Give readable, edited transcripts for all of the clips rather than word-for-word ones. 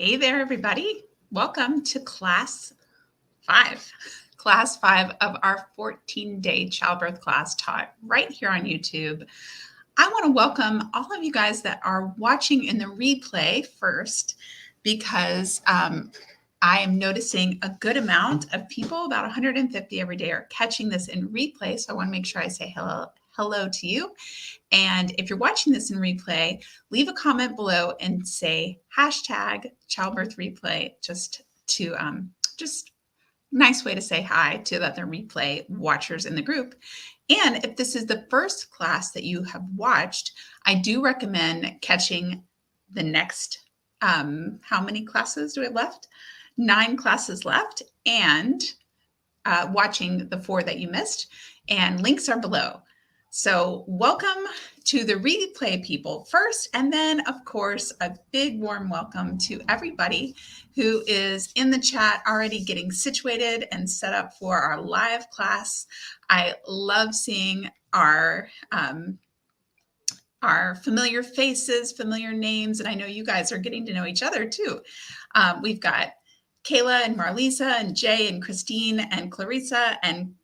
Hey there, everybody. Welcome to Class 5. Class 5 of our 14-day childbirth class taught right here on YouTube. I want to welcome all of you guys that are watching in the replay first because I am noticing a good amount of people, about 150 every day, are catching this in replay. So I want to make sure I say hello to you. And if you're watching this in replay, leave a comment below and say hashtag childbirth replay, just nice way to say hi to the other replay watchers in the group. And if this is the first class that you have watched, I do recommend catching the next, how many classes do we have left? 9 classes left, and watching the 4 that you missed, and links are below. So welcome to the replay people first, and then of course a big warm welcome to everybody who is in the chat already getting situated and set up for our live class. I love seeing our familiar faces, familiar names, and I know you guys are getting to know each other too. We've got Kayla and Marlisa and Jay and Christine and Clarissa and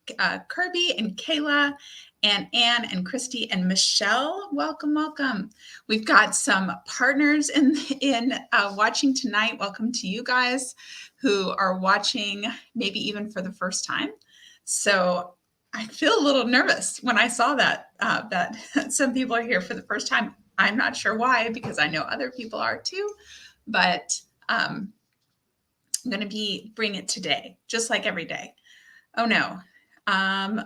Kirby and Kayla and Anne and Christy and Michelle. Welcome, welcome. We've got some partners in watching tonight. Welcome to you guys who are watching maybe even for the first time. So I feel a little nervous when I saw that some people are here for the first time. I'm not sure why, because I know other people are too, but I'm going to bring it today, just like every day. Oh no.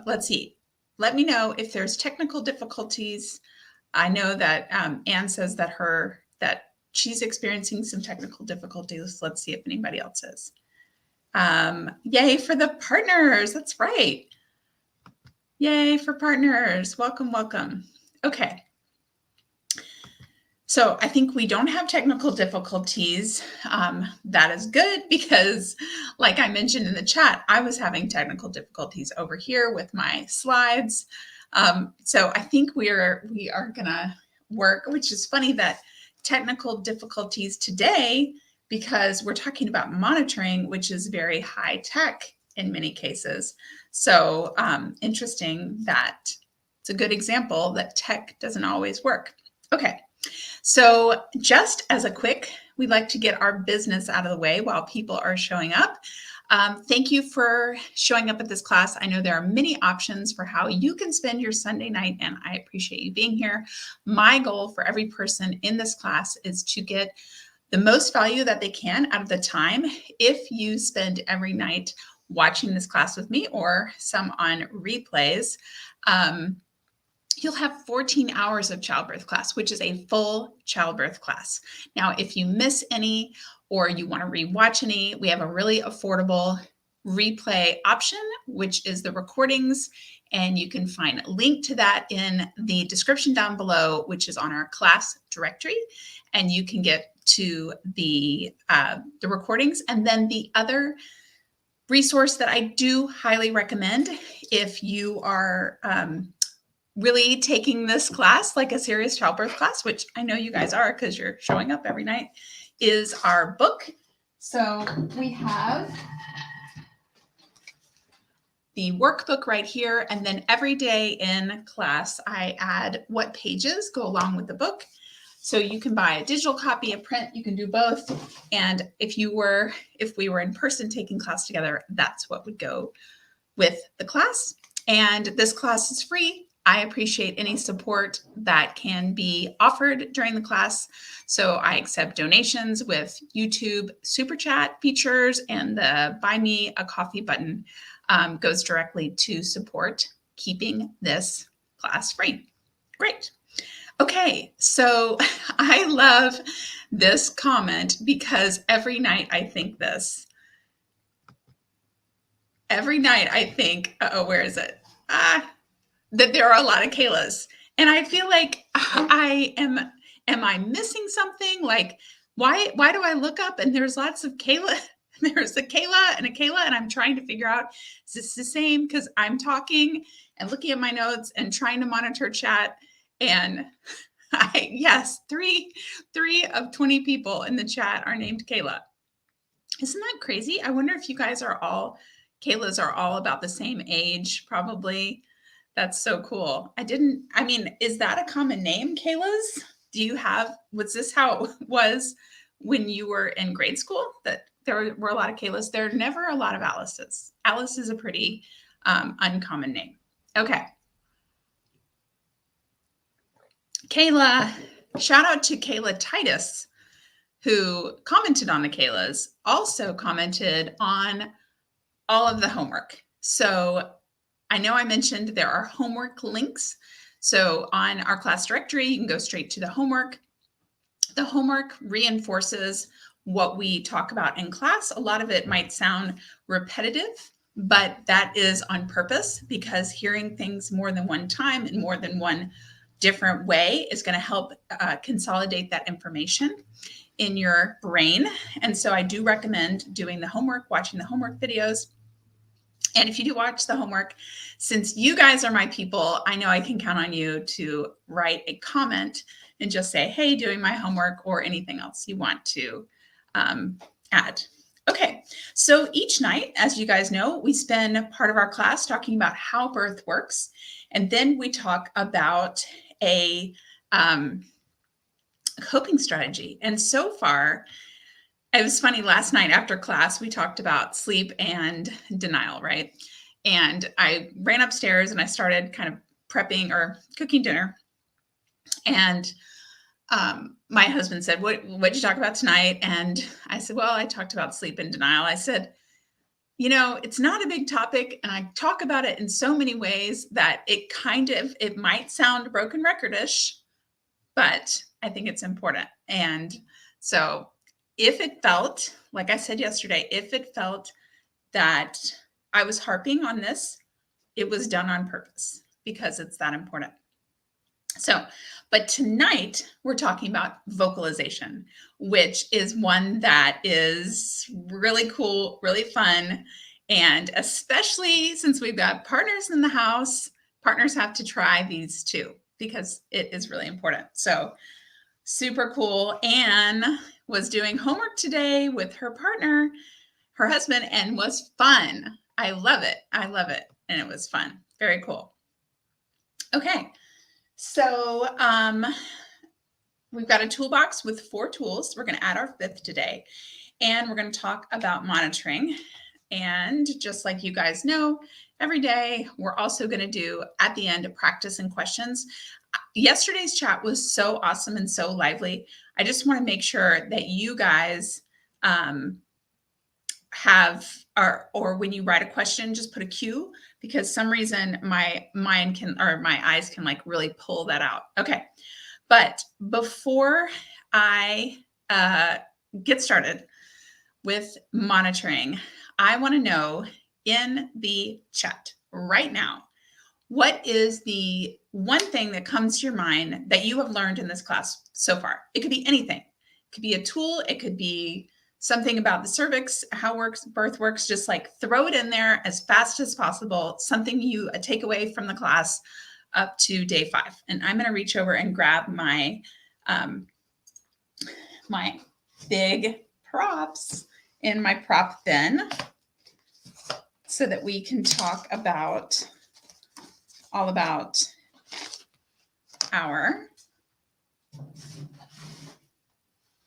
Let's see. Let me know if there's technical difficulties. I know that Anne says that she's experiencing some technical difficulties. Let's see if anybody else is. Yay for the partners. That's right. Yay for partners. Welcome, welcome. Okay. So I think we don't have technical difficulties. That is good because, like I mentioned in the chat, I was having technical difficulties over here with my slides. So I think we are gonna work, which is funny that technical difficulties today, because we're talking about monitoring, which is very high tech in many cases. So interesting that it's a good example that tech doesn't always work. Okay. So just as a quick, we'd like to get our business out of the way while people are showing up. Thank you for showing up at this class. I know there are many options for how you can spend your Sunday night, and I appreciate you being here. My goal for every person in this class is to get the most value that they can out of the time. If you spend every night watching this class with me or some on replays, you'll have 14 hours of childbirth class, which is a full childbirth class. Now, if you miss any or you want to rewatch any, we have a really affordable replay option, which is the recordings. And you can find a link to that in the description down below, which is on our class directory. And you can get to the recordings. And then the other resource that I do highly recommend if you are really taking this class like a serious childbirth class, which I know you guys are because you're showing up every night, is our book. So we have the workbook right here. And then every day in class, I add what pages go along with the book. So you can buy a digital copy, a print, you can do both. And if we were in person taking class together, that's what would go with the class. And this class is free. I appreciate any support that can be offered during the class. So I accept donations with YouTube Super Chat features, and the Buy Me a Coffee button goes directly to support keeping this class free. Great. Okay, so I love this comment because every night I think this. Every night I think, where is it? That there are a lot of Kaylas. And I feel like am I missing something? Like, why do I look up and there's lots of Kayla? There's a Kayla, and I'm trying to figure out, is this the same? Because I'm talking and looking at my notes and trying to monitor chat. And Yes, three of 20 people in the chat are named Kayla. Isn't that crazy? I wonder if you guys Kaylas are all about the same age, probably. That's so cool. Is that a common name, Kayla's? Was this how it was when you were in grade school, that there were a lot of Kaylas? There are never a lot of Alice's. Alice is a pretty uncommon name. Okay. Kayla, shout out to Kayla Titus, who commented on the Kaylas, also commented on all of the homework. So I know I mentioned there are homework links. So on our class directory, you can go straight to the homework. The homework reinforces what we talk about in class. A lot of it might sound repetitive, but that is on purpose, because hearing things more than one time in more than one different way is going to help consolidate that information in your brain. And so I do recommend doing the homework, watching the homework videos. And if you do watch the homework, since you guys are my people, I know I can count on you to write a comment and just say, hey, doing my homework, or anything else you want to add. Okay, so each night, as you guys know, we spend part of our class talking about how birth works. And then we talk about a coping strategy. And so far, it was funny, last night after class, we talked about sleep and denial, right? And I ran upstairs and I started kind of prepping or cooking dinner. And my husband said, what'd you talk about tonight? And I said, well, I talked about sleep and denial. I said, it's not a big topic, and I talk about it in so many ways that it might sound broken record-ish, but I think it's important. And so if it felt, like I said yesterday, if it felt that I was harping on this, it was done on purpose, because it's that important. So, but tonight we're talking about vocalization, which is one that is really cool, really fun. And especially since we've got partners in the house, partners have to try these too, because it is really important. So super cool. Anne was doing homework today with her partner, her husband, and was fun. I love it. I love it. And it was fun. Very cool. Okay. So we've got a toolbox with 4 tools. We're going to add our 5th today. And we're going to talk about monitoring. And just like you guys know, every day we're also going to do, at the end, a practice and questions. Yesterday's chat was so awesome and so lively. I just want to make sure that you guys or when you write a question, just put a Q, because some reason my eyes can like really pull that out. Okay. But before I get started with monitoring, I want to know in the chat right now, what is the one thing that comes to your mind that you have learned in this class so far? It could be anything. It could be a tool. It could be something about the cervix, how birth works. Just like throw it in there as fast as possible. Something you take away from the class up to day 5. And I'm going to reach over and grab my my big props in my prop bin so that we can talk about all about our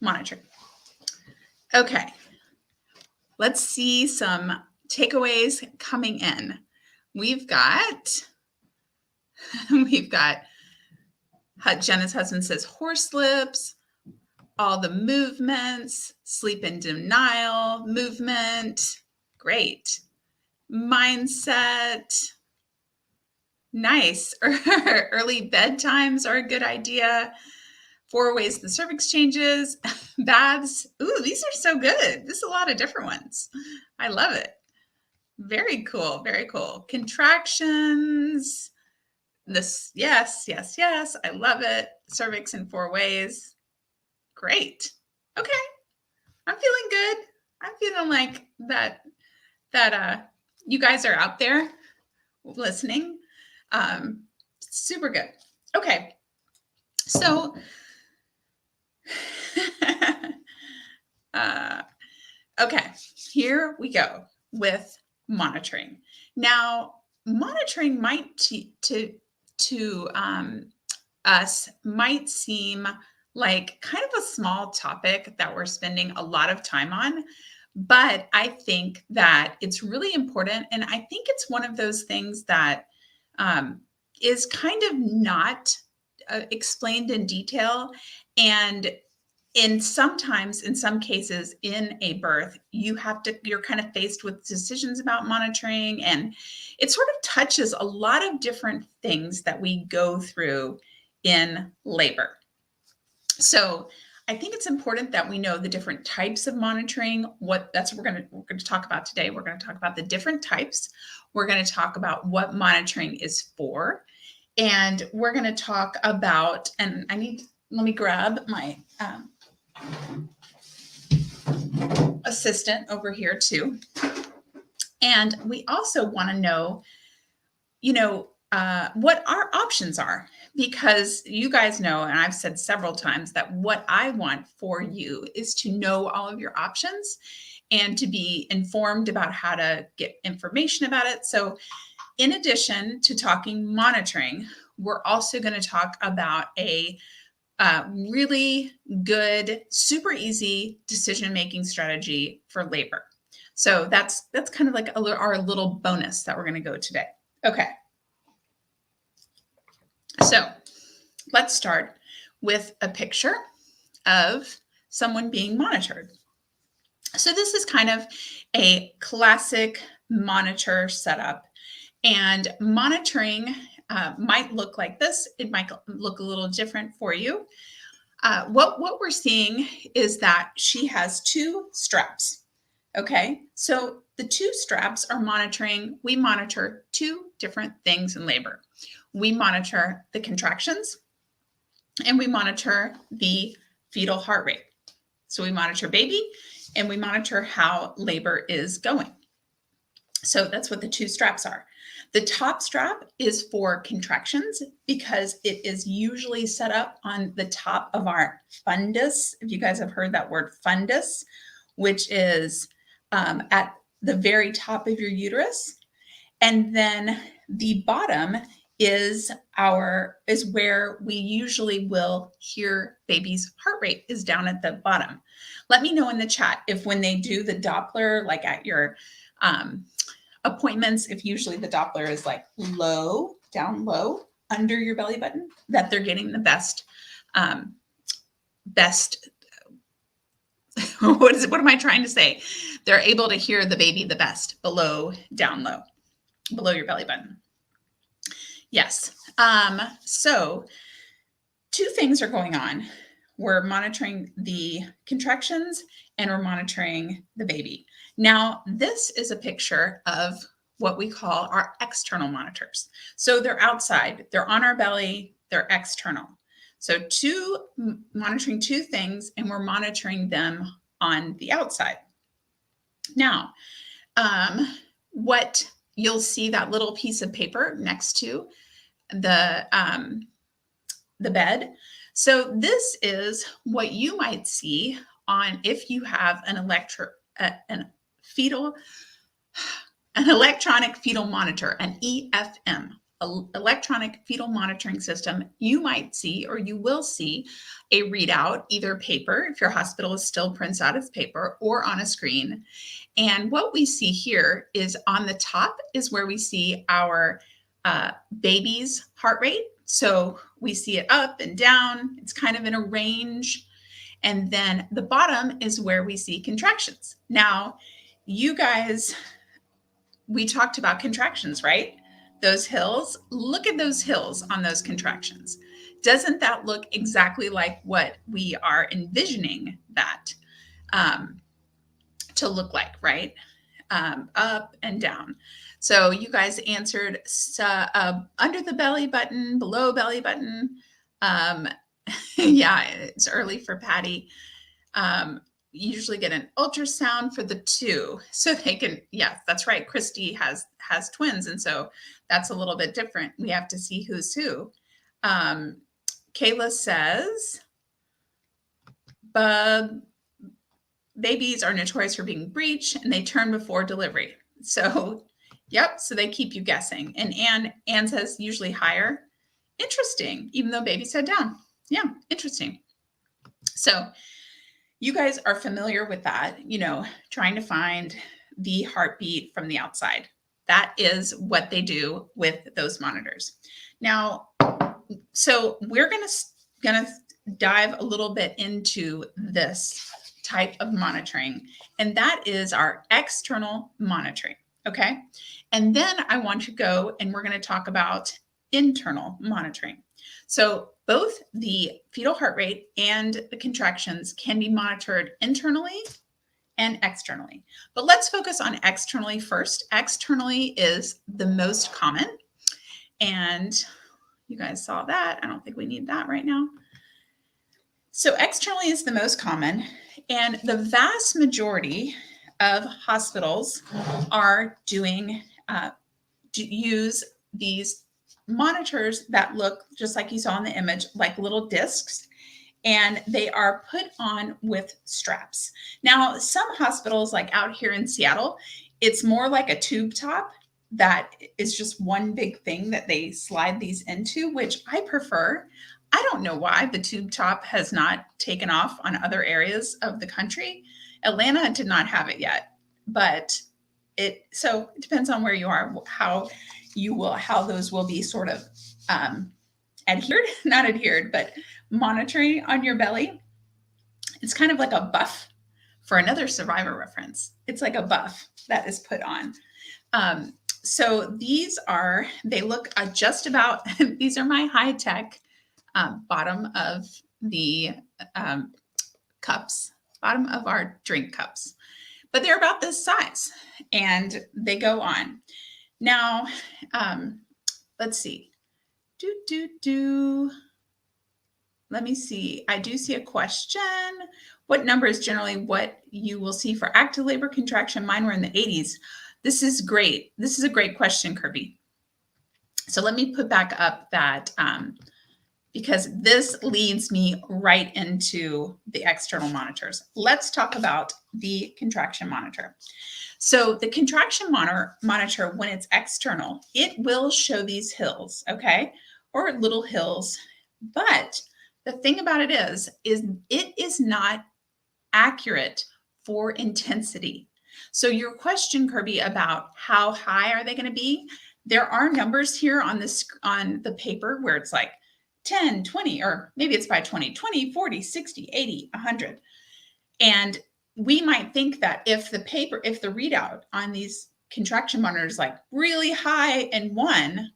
monitoring. Okay, let's see some takeaways coming in. We've got Jenna's husband says horse lips, all the movements, sleep and denial movement. Great. Mindset. Nice. Early bedtimes are a good idea. 4 ways the cervix changes. Baths. Ooh, these are so good. This is a lot of different ones. I love it. Very cool. Very cool. Contractions. Yes. I love it. Cervix in 4 ways. Great. Okay. I'm feeling good. I'm feeling like that you guys are out there listening. Super good. Okay. So, okay, here we go with monitoring. Now, monitoring might to us might seem like kind of a small topic that we're spending a lot of time on, but I think that it's really important, and I think it's one of those things that um, is kind of not explained in detail. And sometimes in some cases in a birth, you're kind of faced with decisions about monitoring, and it sort of touches a lot of different things that we go through in labor. So I think it's important that we know the different types of monitoring. That's what we're going to talk about today. We're going to talk about the different types. We're going to talk about what monitoring is for, and we're going to talk about, and let me grab my assistant over here too. And we also want to know, what our options are, because you guys know, and I've said several times, that what I want for you is to know all of your options and to be informed about how to get information about it. So in addition to talking monitoring, we're also going to talk about a really good, super easy decision-making strategy for labor. So that's kind of like our little bonus that we're going to go today. Okay. So let's start with a picture of someone being monitored. So this is kind of a classic monitor setup, and monitoring might look like this. It might look a little different for you. What we're seeing is that she has two straps. Okay, so the two straps are monitoring. We monitor two different things in labor. We monitor the contractions, and we monitor the fetal heart rate. So we monitor baby, and we monitor how labor is going. So that's what the two straps are. The top strap is for contractions because it is usually set up on the top of our fundus. If you guys have heard that word fundus, which is at the very top of your uterus. And then the bottom is where we usually will hear baby's heart rate, is down at the bottom. Let me know in the chat if when they do the doppler, like at your appointments, if usually the doppler is like low, down low, under your belly button, that they're getting the best what am I trying to say? They're able to hear the baby the best below, down low, below your belly button. Yes. So two things are going on. We're monitoring the contractions and we're monitoring the baby. Now, this is a picture of what we call our external monitors. So they're outside, they're on our belly, they're external. So monitoring two things, and we're monitoring them on the outside. Now, what you'll see, that little piece of paper next to the bed. So this is what you might see on if you have an electronic fetal monitor, an EFM, electronic fetal monitoring system. You might see, or you will see, a readout, either paper, if your hospital still prints out its paper, or on a screen. And what we see here is on the top is where we see our baby's heart rate. So we see it up and down. It's kind of in a range. And then the bottom is where we see contractions. Now, you guys, we talked about contractions, right? Those hills, look at those hills on those contractions. Doesn't that look exactly like what we are envisioning that to look like, right? Up and down. So you guys answered under the belly button, below belly button. Yeah, it's early for Patty. Usually get an ultrasound for the two, so they can, yeah, that's right. Christy has twins, and so that's a little bit different. We have to see who's who. Kayla says, babies are notorious for being breech and they turn before delivery. So, yep, so they keep you guessing. And Anne says usually higher. Interesting, even though baby's head down. Yeah, interesting. So you guys are familiar with that, trying to find the heartbeat from the outside. That is what they do with those monitors. Now, so we're gonna dive a little bit into this type of monitoring, and that is our external monitoring. Okay, and then I want to go and we're going to talk about internal monitoring. So both the fetal heart rate and the contractions can be monitored internally and externally. But let's focus on externally first. Externally is the most common. And you guys saw that. I don't think we need that right now. So externally is the most common. And the vast majority of hospitals are use these monitors that look just like you saw in the image, like little discs, and they are put on with straps. Now, some hospitals, like out here in Seattle, it's more like a tube top that is just one big thing that they slide these into, which I prefer. I don't know why the tube top has not taken off on other areas of the country. Atlanta did not have it yet, but it depends on where you are, how those will be sort of not adhered, but monitoring on your belly. It's kind of like a buff. For another survivor reference, it's like a buff that is put on. So they look just about, these are my high tech bottom of the cups, bottom of our drink cups, but they're about this size and they go on. Now, let's see. Let me see. I do see a question. What number is generally what you will see for active labor contraction? Mine were in the 80s. This is great. This is a great question, Kirby. So let me put back up that because this leads me right into the external monitors. Let's talk about the contraction monitor. So the contraction monitor, when it's external, it will show these hills, okay, or little hills. But the thing about it is it is not accurate for intensity. So your question, Kirby, about how high are they going to be? There are numbers here on the paper where it's like 10, 20, or maybe it's by 20, 40, 60, 80, 100. And we might think that if the readout on these contraction monitors like really high and 1,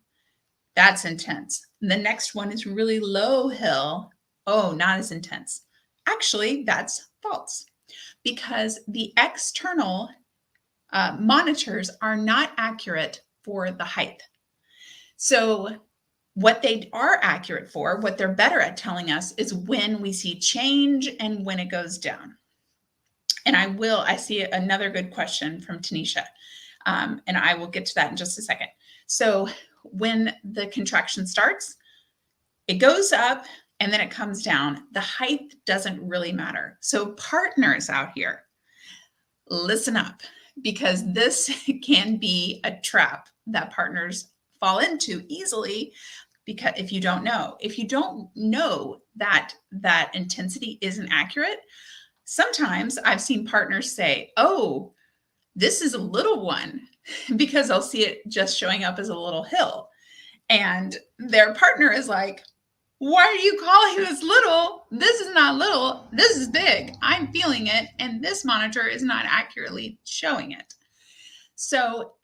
that's intense. And the next one is really low hill. Oh, not as intense. Actually, that's false because the external monitors are not accurate for the height. So what they are accurate for, what they're better at telling us is when we see change and when it goes down. And I see another good question from Tanisha, and I will get to that in just a second. So when the contraction starts, it goes up and then it comes down. The height doesn't really matter. So partners out here, listen up, because this can be a trap that partners fall into easily. Because if you don't know that intensity isn't accurate, sometimes I've seen partners say, oh, this is a little one, because they'll see it just showing up as a little hill. And their partner is like, why are you calling this little? This is not little. This is big. I'm feeling it. And this monitor is not accurately showing it. So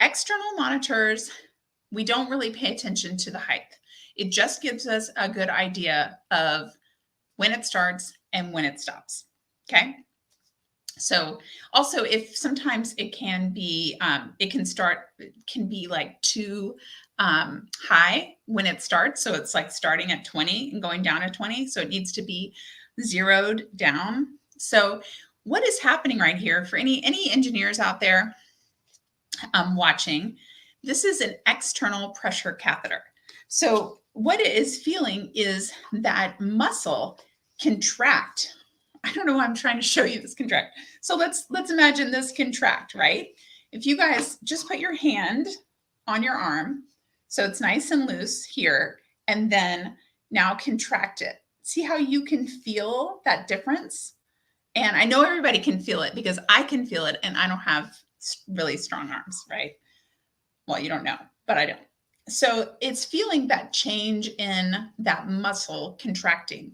external monitors, we don't really pay attention to the height. It just gives us a good idea of when it starts and when it stops. Okay. So also, if sometimes it can be, can be like too high when it starts. So it's like starting at 20 and going down to 20. So it needs to be zeroed down. So what is happening right here for any engineers out there watching, this is an external pressure catheter. So what it is feeling is that muscle contract. I don't know why I'm trying to show you this contract. So let's imagine this contract, right? If you guys just put your hand on your arm, so it's nice and loose here, and then now contract it. See how you can feel that difference? And I know everybody can feel it because I can feel it, and I don't have really strong arms, right? Well, you don't know, but I don't. So it's feeling that change in that muscle contracting.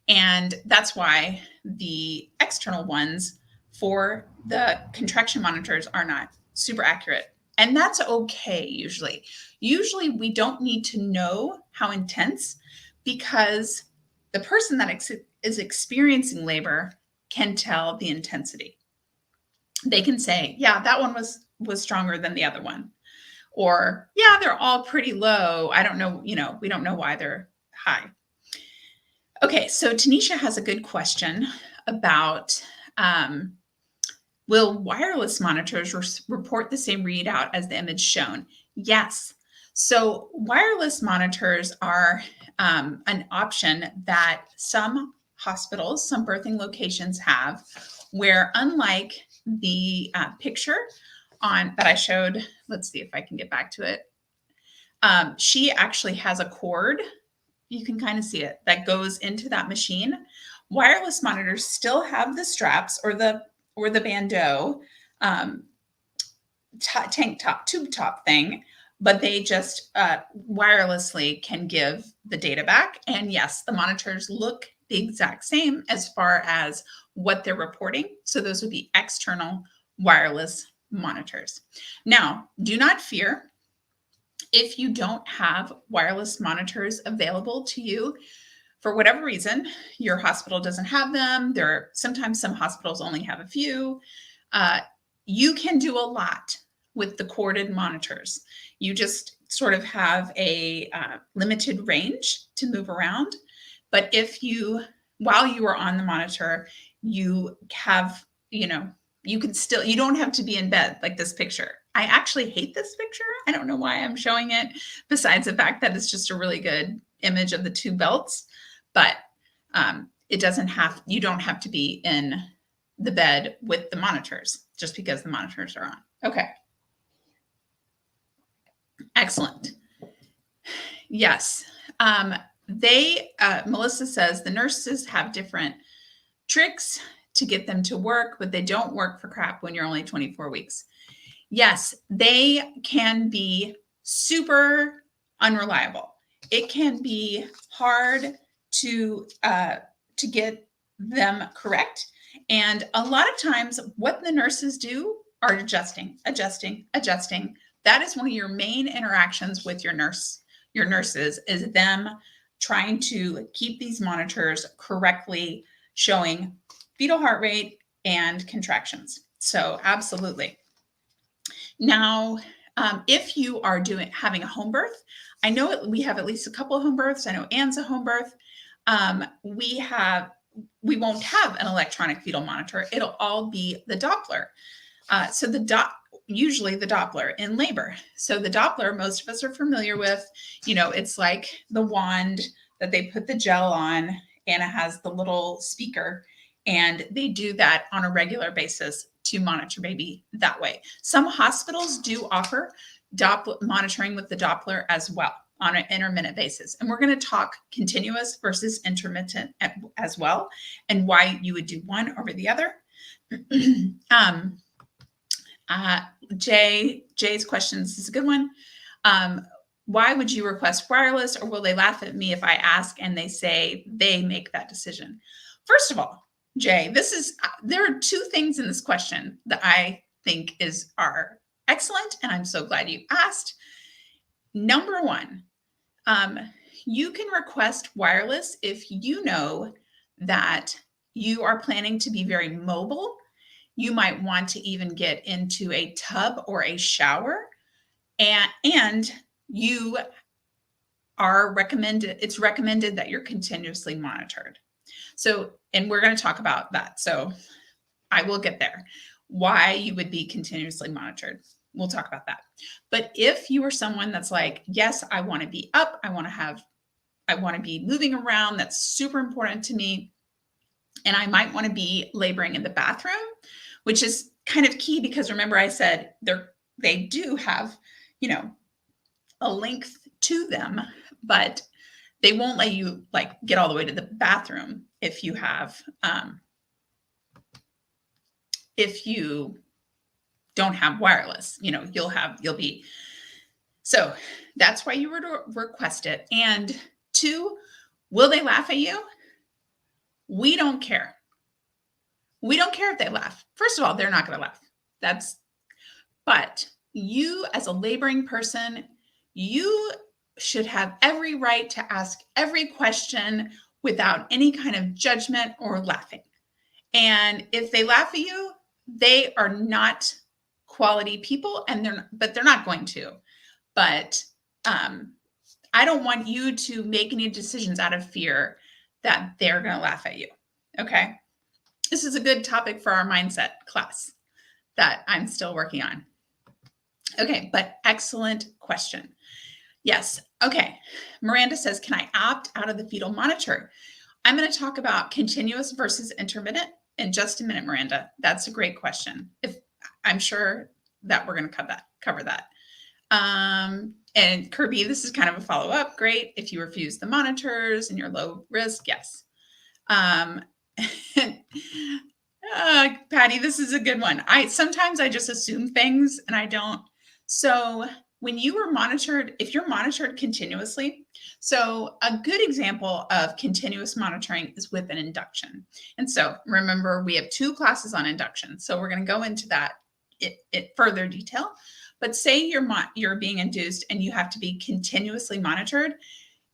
And that's why the external ones for the contraction monitors are not super accurate. And that's okay usually. Usually we don't need to know how intense, because the person that is experiencing labor can tell the intensity. They can say, yeah, that one was stronger than the other one. Or, yeah, they're all pretty low. I don't know, we don't know why they're high. Okay, so Tanisha has a good question about, will wireless monitors report the same readout as the image shown? Yes. So wireless monitors are an option that some hospitals, some birthing locations have, where unlike the picture that I showed, let's see if I can get back to it. She actually has a cord. You can kind of see it that goes into that machine. Wireless monitors still have the straps or the bandeau tank top, tube top thing, but they just wirelessly can give the data back. And yes, the monitors look the exact same as far as what they're reporting. So those would be external wireless monitors. Now, do not fear if you don't have wireless monitors available to you. For whatever reason, your hospital doesn't have them. Sometimes some hospitals only have a few. You can do a lot with the corded monitors. You just sort of have a limited range to move around. But while you are on the monitor, you have, you don't have to be in bed like this picture. I actually hate this picture. I don't know why I'm showing it, besides the fact that it's just a really good image of the two belts. But you don't have to be in the bed with the monitors just because the monitors are on. Okay. Excellent. Yes. Melissa says the nurses have different tricks to get them to work, but they don't work for crap when you're only 24 weeks. Yes, they can be super unreliable. It can be hard to get them correct. And a lot of times what the nurses do are adjusting. That is one of your main interactions with your nurses, is them trying to keep these monitors correctly showing fetal heart rate and contractions. So absolutely. Now, if you are having a home birth, I know we have at least a couple of home births. I know Anne's a home birth. We won't have an electronic fetal monitor. It'll all be the Doppler. Usually the Doppler in labor. So the Doppler, most of us are familiar with, it's like the wand that they put the gel on, and it has the little speaker, and they do that on a regular basis to monitor baby that way. Some hospitals do offer Doppler monitoring with the Doppler as well on an intermittent basis. And we're going to talk continuous versus intermittent as well, and why you would do one over the other. Jay's questions is a good one. Why would you request wireless, or will they laugh at me if I ask and they say they make that decision? First of all, Jay, there are two things in this question that I think are excellent, and I'm so glad you asked. Number one, you can request wireless if you know that you are planning to be very mobile. You might want to even get into a tub or a shower, and you are recommended. It's recommended that you're continuously monitored. So, and we're going to talk about that. So I will get there. Why you would be continuously monitored. We'll talk about that. But if you are someone that's like, yes, I want to be up, I want to have want to be moving around. That's super important to me. And I might want to be laboring in the bathroom, which is kind of key because remember I said they do have, you know, a length to them, but they won't let you like get all the way to the bathroom if you have, if you don't have wireless, you know, you'll be, so that's why you were to request it. And 2, will they laugh at you? We don't care. We don't care if they laugh. First of all, they're not going to laugh. But you as a laboring person, you should have every right to ask every question without any kind of judgment or laughing. And if they laugh at you, they are not quality people, and they're not going to. But I don't want you to make any decisions out of fear that they're going to laugh at you. Okay. This is a good topic for our mindset class that I'm still working on. Okay, but excellent question. Yes. Okay. Miranda says, can I opt out of the fetal monitor? I'm going to talk about continuous versus intermittent in just a minute, Miranda. That's a great question. I'm sure that we're going to cover that. And Kirby, this is kind of a follow-up. Great. If you refuse the monitors and you're low risk, yes. Patty, this is a good one. Sometimes I just assume things and I don't. So when you were monitored, if you're monitored continuously, so a good example of continuous monitoring is with an induction. And so remember, we have 2 classes on induction. So we're going to go into that in further detail. But say you're being induced and you have to be continuously monitored.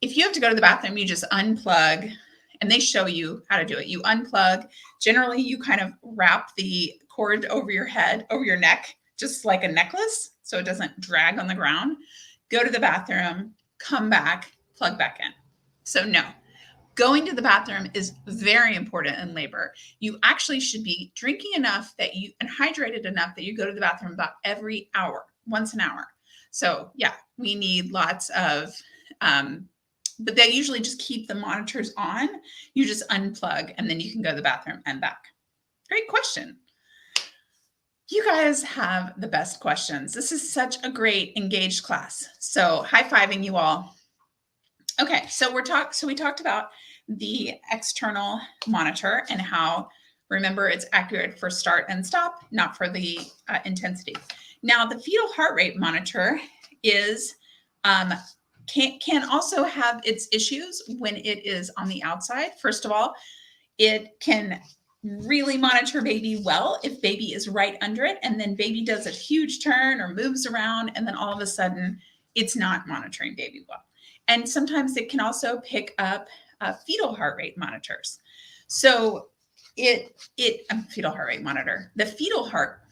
If you have to go to the bathroom, you just unplug, and they show you how to do it. You unplug. Generally, you kind of wrap the cord over your head, over your neck, just like a necklace, so it doesn't drag on the ground. Go to the bathroom, come back, plug back in. So no, going to the bathroom is very important in labor. You actually should be drinking enough and hydrated enough that you go to the bathroom about every hour, once an hour. So yeah, we need lots of, but they usually just keep the monitors on. You just unplug and then you can go to the bathroom and back. Great question. You guys have the best questions. This is such a great engaged class. So high-fiving you all. Okay, so we talked about the external monitor and how, remember, it's accurate for start and stop, not for the intensity. Now, the fetal heart rate monitor is can also have its issues when it is on the outside. First of all, it can really monitor baby well if baby is right under it, and then baby does a huge turn or moves around, and then all of a sudden it's not monitoring baby well. And sometimes it can also pick up fetal heart rate monitors. So fetal heart rate monitor, the fetal heart,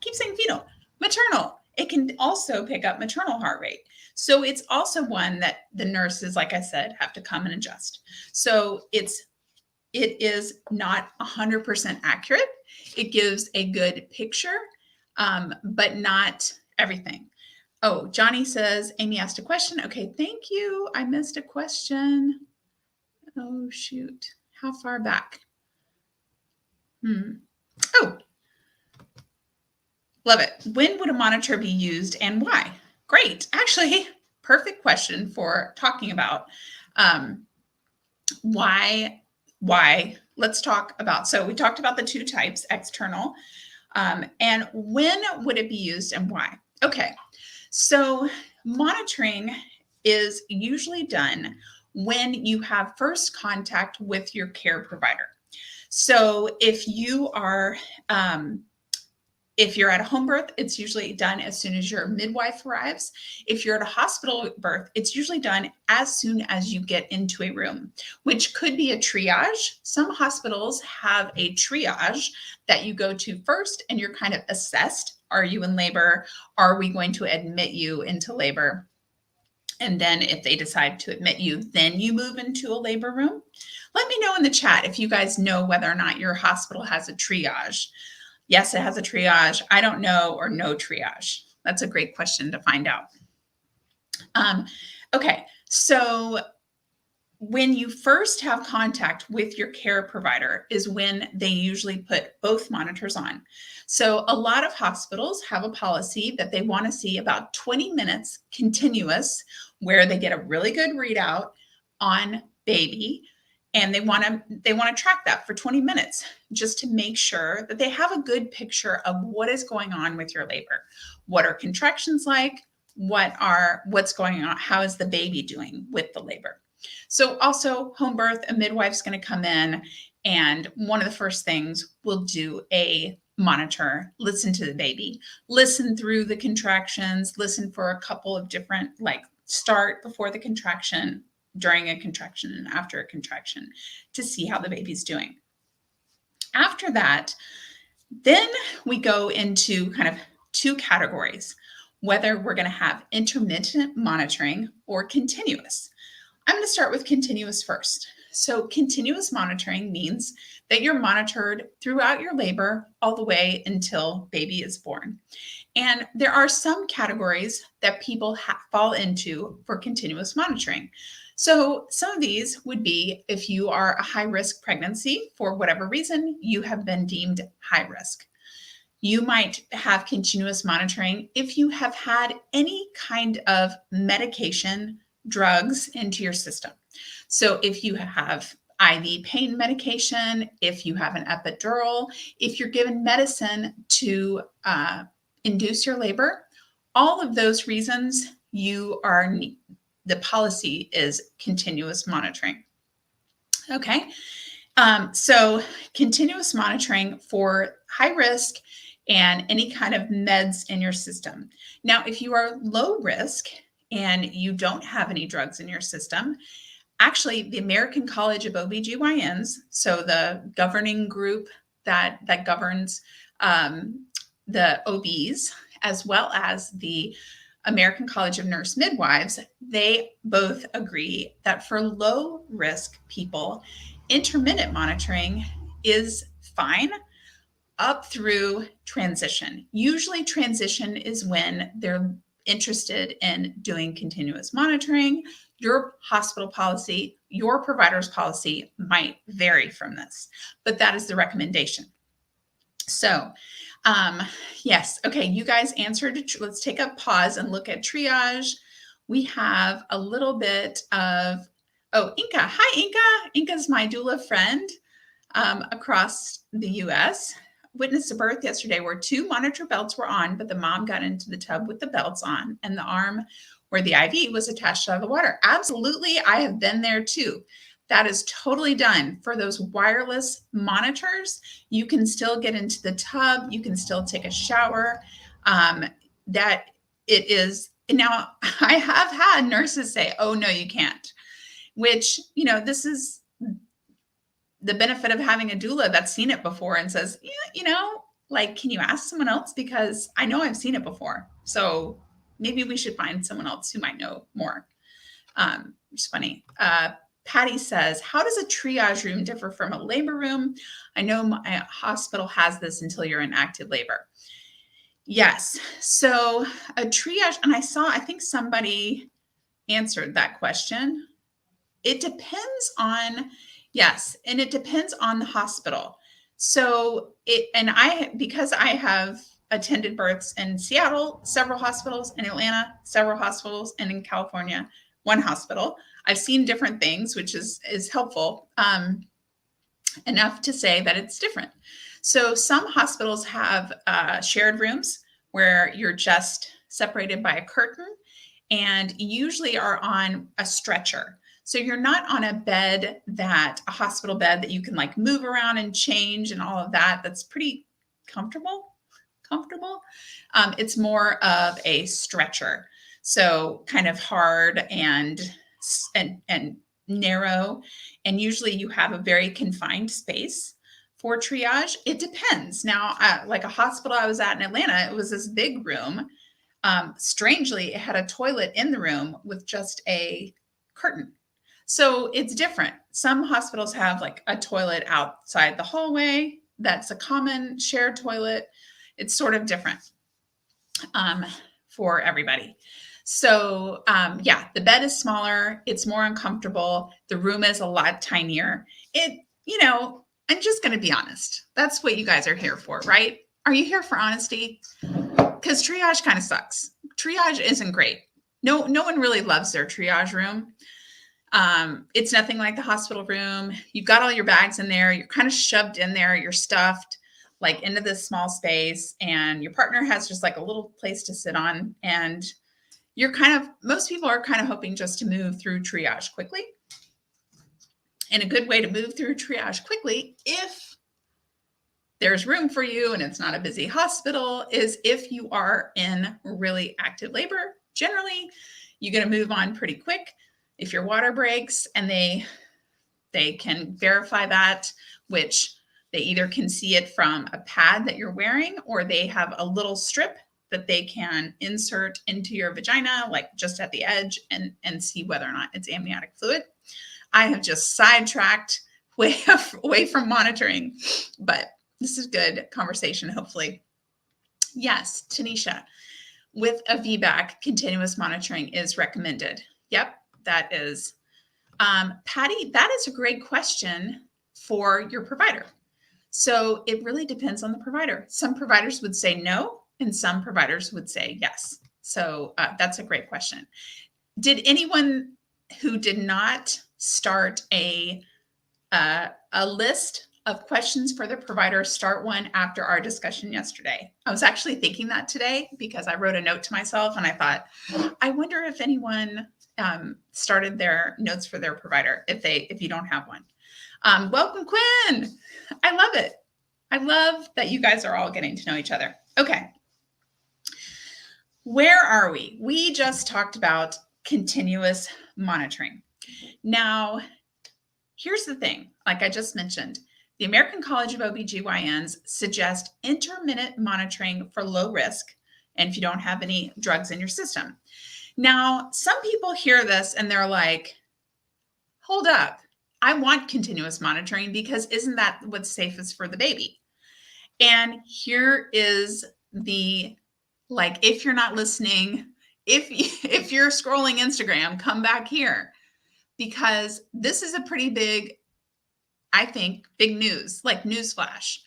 keep saying fetal, maternal. It can also pick up maternal heart rate. So it's also one that the nurses, like I said, have to come and adjust. So it is not 100% accurate. It gives a good picture, but not everything. Oh, Johnny says, Amy asked a question. Okay, thank you. I missed a question. Oh, shoot. How far back? Oh, love it. When would a monitor be used and why? Great. Actually, perfect question for talking about why. Let's talk about, so we talked about the 2 types, external, and when would it be used and why? Okay. So monitoring is usually done when you have first contact with your care provider. So if you are, if you're at a home birth, it's usually done as soon as your midwife arrives. If you're at a hospital birth, it's usually done as soon as you get into a room, which could be a triage. Some hospitals have a triage that you go to first and you're kind of assessed. Are you in labor? Are we going to admit you into labor? And then if they decide to admit you, then you move into a labor room. Let me know in the chat if you guys know whether or not your hospital has a triage. Yes, it has a triage. I don't know, or no triage. That's a great question to find out. Okay, so when you first have contact with your care provider is when they usually put both monitors on. So a lot of hospitals have a policy that they want to see about 20 minutes continuous where they get a really good readout on baby, and they want to track that for 20 minutes just to make sure that they have a good picture of what is going on with your labor. What are contractions like? What's going on? How is the baby doing with the labor? So also home birth, a midwife's going to come in, and one of the first things we'll do a monitor, listen to the baby, listen through the contractions, listen for a couple of different, like start before the contraction, during a contraction, and after a contraction to see how the baby's doing. After that, then we go into kind of two categories, whether we're going to have intermittent monitoring or continuous. I'm going to start with continuous first. So continuous monitoring means that you're monitored throughout your labor all the way until baby is born. And there are some categories that people fall into for continuous monitoring. So some of these would be if you are a high-risk pregnancy, for whatever reason, you have been deemed high risk. You might have continuous monitoring if you have had any kind of medication, drugs into your system. So if you have IV pain medication, if you have an epidural, if you're given medicine to induce your labor, all of those reasons the policy is continuous monitoring. Okay, so continuous monitoring for high risk and any kind of meds in your system. Now, if you are low risk and you don't have any drugs in your system, actually the American College of OBGYNs, so the governing group that governs the OBs, as well as the American College of Nurse Midwives, they both agree that for low risk people, intermittent monitoring is fine up through transition. Usually transition is when they're interested in doing continuous monitoring. Your hospital policy, your provider's policy might vary from this, but that is the recommendation. So yes, okay, you guys answered. Let's take a pause and look at triage. We have a little bit of, Inka. Hi, Inka. Inka's my doula friend across the US. Witnessed a birth yesterday where 2 monitor belts were on, but the mom got into the tub with the belts on and the arm where the IV was attached out of the water. Absolutely. I have been there too. That is totally done. For those wireless monitors, you can still get into the tub. You can still take a shower. That it is. Now, I have had nurses say, oh, no, you can't, which, this is the benefit of having a doula that's seen it before and says, can you ask someone else? Because I know I've seen it before. So maybe we should find someone else who might know more. It's funny. Patty says, how does a triage room differ from a labor room? I know my hospital has this until you're in active labor. Yes. So a triage, and I think somebody answered that question. It depends on, yes, and it depends on the hospital. So because I have attended births in Seattle, several hospitals, in Atlanta, several hospitals, and in California, one hospital. I've seen different things, which is helpful enough to say that it's different. So some hospitals have shared rooms where you're just separated by a curtain and usually are on a stretcher. So you're not on a hospital bed that you can like move around and change and all of that. That's pretty comfortable. It's more of a stretcher. So kind of hard and narrow. And usually you have a very confined space for triage. It depends. Now, like a hospital I was at in Atlanta, it was this big room. Strangely, it had a toilet in the room with just a curtain. So it's different. Some hospitals have like a toilet outside the hallway. That's a common shared toilet. It's sort of different for everybody. So yeah, the bed is smaller. It's more uncomfortable. The room is a lot tinier. I'm just going to be honest. That's what you guys are here for, right? Are you here for honesty? Because triage kind of sucks. Triage isn't great. No one really loves their triage room. It's nothing like the hospital room. You've got all your bags in there. You're kind of shoved in there. You're stuffed like into this small space, and your partner has just like a little place to sit on. And most people are kind of hoping just to move through triage quickly. And a good way to move through triage quickly, if there's room for you and it's not a busy hospital, is if you are in really active labor. Generally, you're going to move on pretty quick. If your water breaks, and they can verify that, which they either can see it from a pad that you're wearing, or they have a little strip that they can insert into your vagina, like just at the edge, and see whether or not it's amniotic fluid. I have just sidetracked away from monitoring, but this is good conversation, hopefully. Yes, Tanisha, with a VBAC, continuous monitoring is recommended. Yep, that is. Patty, that is a great question for your provider. So it really depends on the provider. Some providers would say no, and some providers would say yes. So that's a great question. Did anyone who did not start a list of questions for the provider start one after our discussion yesterday? I was actually thinking that today because I wrote a note to myself, and I thought, I wonder if anyone started their notes for their provider if you don't have one. Welcome, Quinn. I love it. I love that you guys are all getting to know each other. Okay. Where are we? We just talked about continuous monitoring. Now, here's the thing. Like I just mentioned, the American College of OBGYNs suggest intermittent monitoring for low risk, and if you don't have any drugs in your system. Now, some people hear this and they're like, hold up. I want continuous monitoring because isn't that what's safest for the baby? And here is if you're not listening, if you're scrolling Instagram, come back here, because this is a pretty big, I think, big news, like newsflash.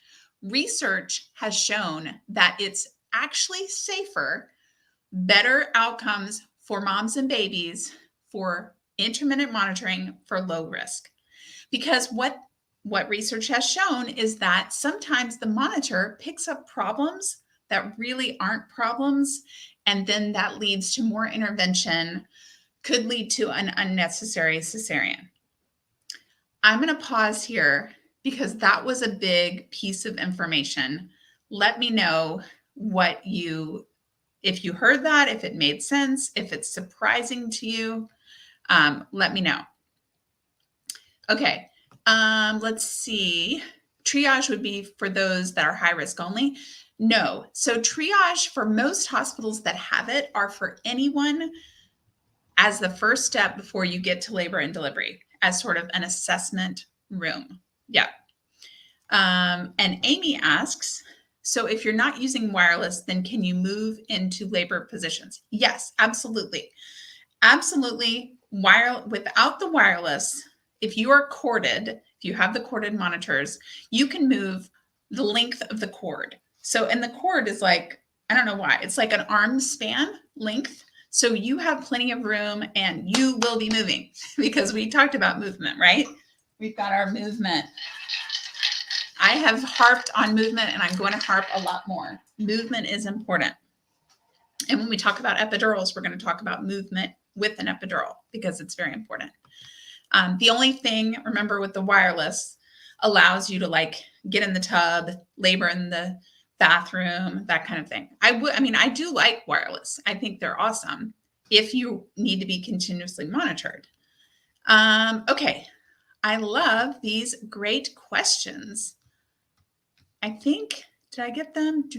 Research has shown that it's actually safer, better outcomes for moms and babies for intermittent monitoring for low risk. Because what research has shown is that sometimes the monitor picks up problems that really aren't problems, and then that leads to more intervention, could lead to an unnecessary cesarean. I'm going to pause here because that was a big piece of information. Let me know if you heard that, if it made sense, if it's surprising to you. Let me know. Okay. Let's see. Triage would be for those that are high risk only. No. So triage for most hospitals that have it are for anyone as the first step before you get to labor and delivery, as sort of an assessment room. Yeah. And Amy asks, so if you're not using wireless, then can you move into labor positions? Yes, absolutely. Absolutely. Without the wireless, if you are corded, if you have the corded monitors, you can move the length of the cord. So, and the cord is like, I don't know why, it's like an arm span length. So you have plenty of room and you will be moving because we talked about movement, right? We've got our movement. I have harped on movement and I'm going to harp a lot more. Movement is important. And when we talk about epidurals, we're going to talk about movement with an epidural because it's very important. The only thing, remember, with the wireless allows you to like get in the tub, labor in the bathroom, that kind of thing. I do like wireless. I think they're awesome if you need to be continuously monitored. Okay. I love these great questions. I think, did I get them?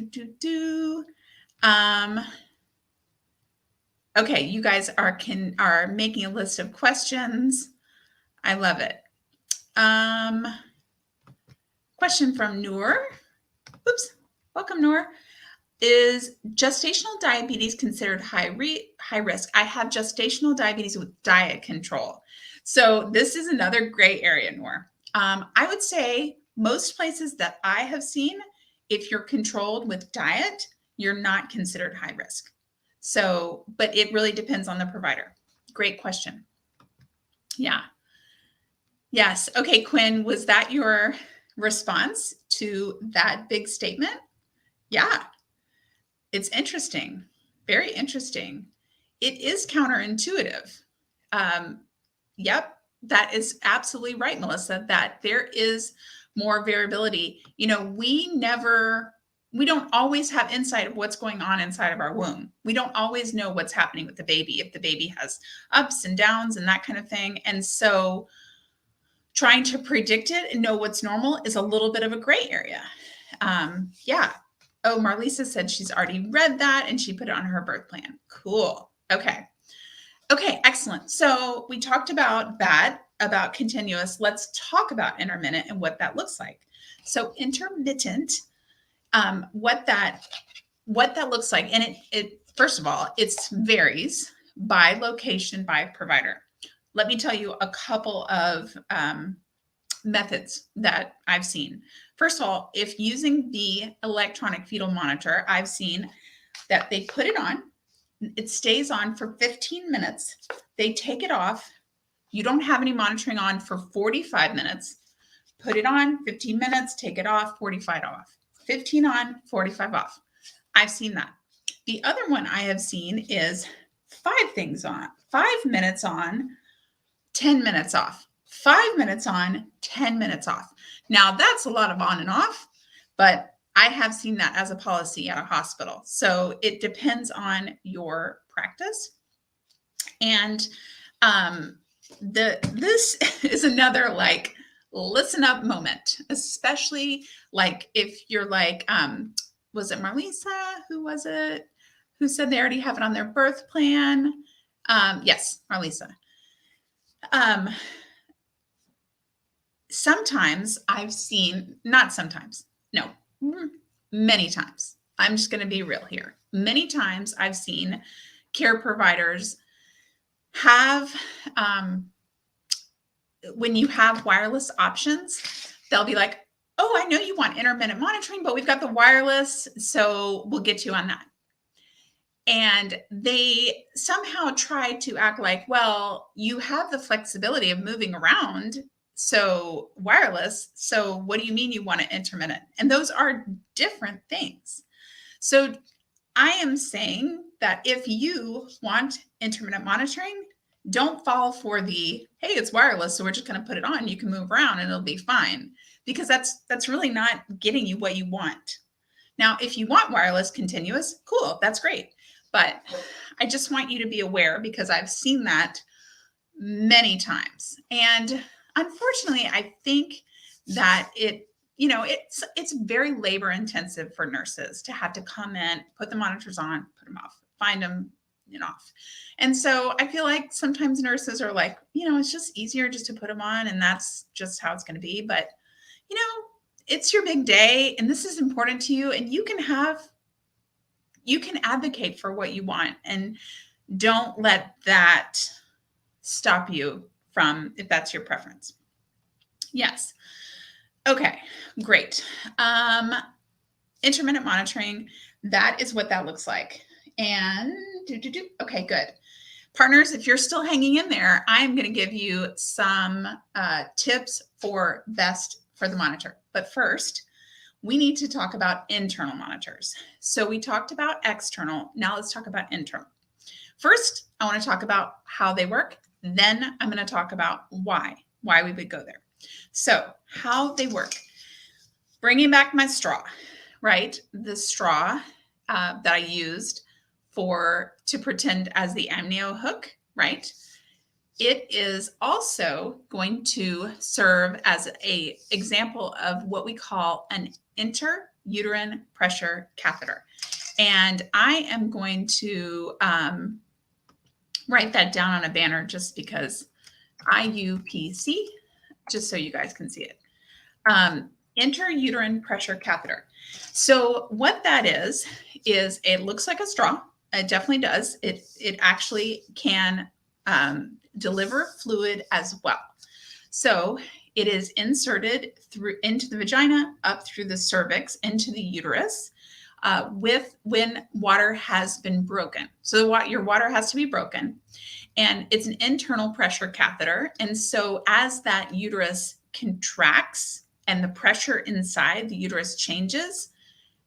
Okay, you guys are making a list of questions. I love it. Question from Noor. Oops, welcome, Noor. Is gestational diabetes considered high risk? I have gestational diabetes with diet control. So this is another gray area, Noor. I would say most places that I have seen, if you're controlled with diet, you're not considered high risk. So, but it really depends on the provider. Great question. Yeah. Yes. Okay, Quinn, was that your response to that big statement? Yeah. It's interesting. Very interesting. It is counterintuitive. Yep, that is absolutely right, Melissa, that there is more variability. You know, we don't always have insight of what's going on inside of our womb. We don't always know what's happening with the baby, if the baby has ups and downs and that kind of thing. And so trying to predict it and know what's normal is a little bit of a gray area. Yeah. Oh, Marlisa said she's already read that and she put it on her birth plan. Cool. Okay. Okay, excellent. So we talked about that, about continuous. Let's talk about intermittent and what that looks like. So intermittent, what that looks like, and it first of all, it varies by location, by provider. Let me tell you a couple of methods that I've seen. First of all, if using the electronic fetal monitor, I've seen that they put it on, it stays on for 15 minutes, they take it off, you don't have any monitoring on for 45 minutes, put it on, 15 minutes, take it off, 45 off, 15 on, 45 off. I've seen that. The other one I have seen is 5 things on, 5 minutes on, 10 minutes off. 5 minutes on, 10 minutes off. Now that's a lot of on and off, but I have seen that as a policy at a hospital. So it depends on your practice. And this is another like listen up moment, especially like if you're like, was it Marlisa? Who was it? Who said they already have it on their birth plan? Yes, Marlisa. Sometimes I've seen, not sometimes, no, many times. I'm just going to be real here. Many times I've seen care providers have, when you have wireless options, they'll be like, oh, I know you want intermittent monitoring, but we've got the wireless, so we'll get you on that. And they somehow try to act like, well, you have the flexibility of moving around, so wireless. So what do you mean you want it intermittent? And those are different things. So I am saying that if you want intermittent monitoring, don't fall for the, hey, it's wireless, so we're just going to put it on. You can move around and it'll be fine, because that's really not getting you what you want. Now, if you want wireless continuous, cool, that's great. But I just want you to be aware, because I've seen that many times. And unfortunately, I think that it's very labor intensive for nurses to have to come in, put the monitors on, put them off, find them and off. And so I feel like sometimes nurses are like, it's just easier just to put them on, and that's just how it's going to be. But, it's your big day, and this is important to you, and you can advocate for what you want, and don't let that stop you from, if that's your preference. Yes. Okay, great. Intermittent monitoring, that is what that looks like. And okay, good. Partners, if you're still hanging in there, I'm going to give you some tips for best for the monitor. But first, we need to talk about internal monitors. So we talked about external. Now let's talk about internal. First, I want to talk about how they work. Then I'm going to talk about why we would go there. So how they work. Bringing back my straw, right? The straw that I used to pretend as the amnio hook, right? It is also going to serve as an example of what we call an interuterine pressure catheter. And I am going to write that down on a banner just because IUPC, just so you guys can see it. Intrauterine pressure catheter. So what that is it looks like a straw. It definitely does. It actually can deliver fluid as well. So it is inserted through into the vagina, up through the cervix, into the uterus, when water has been broken. So your water has to be broken, and it's an internal pressure catheter. And so as that uterus contracts and the pressure inside the uterus changes,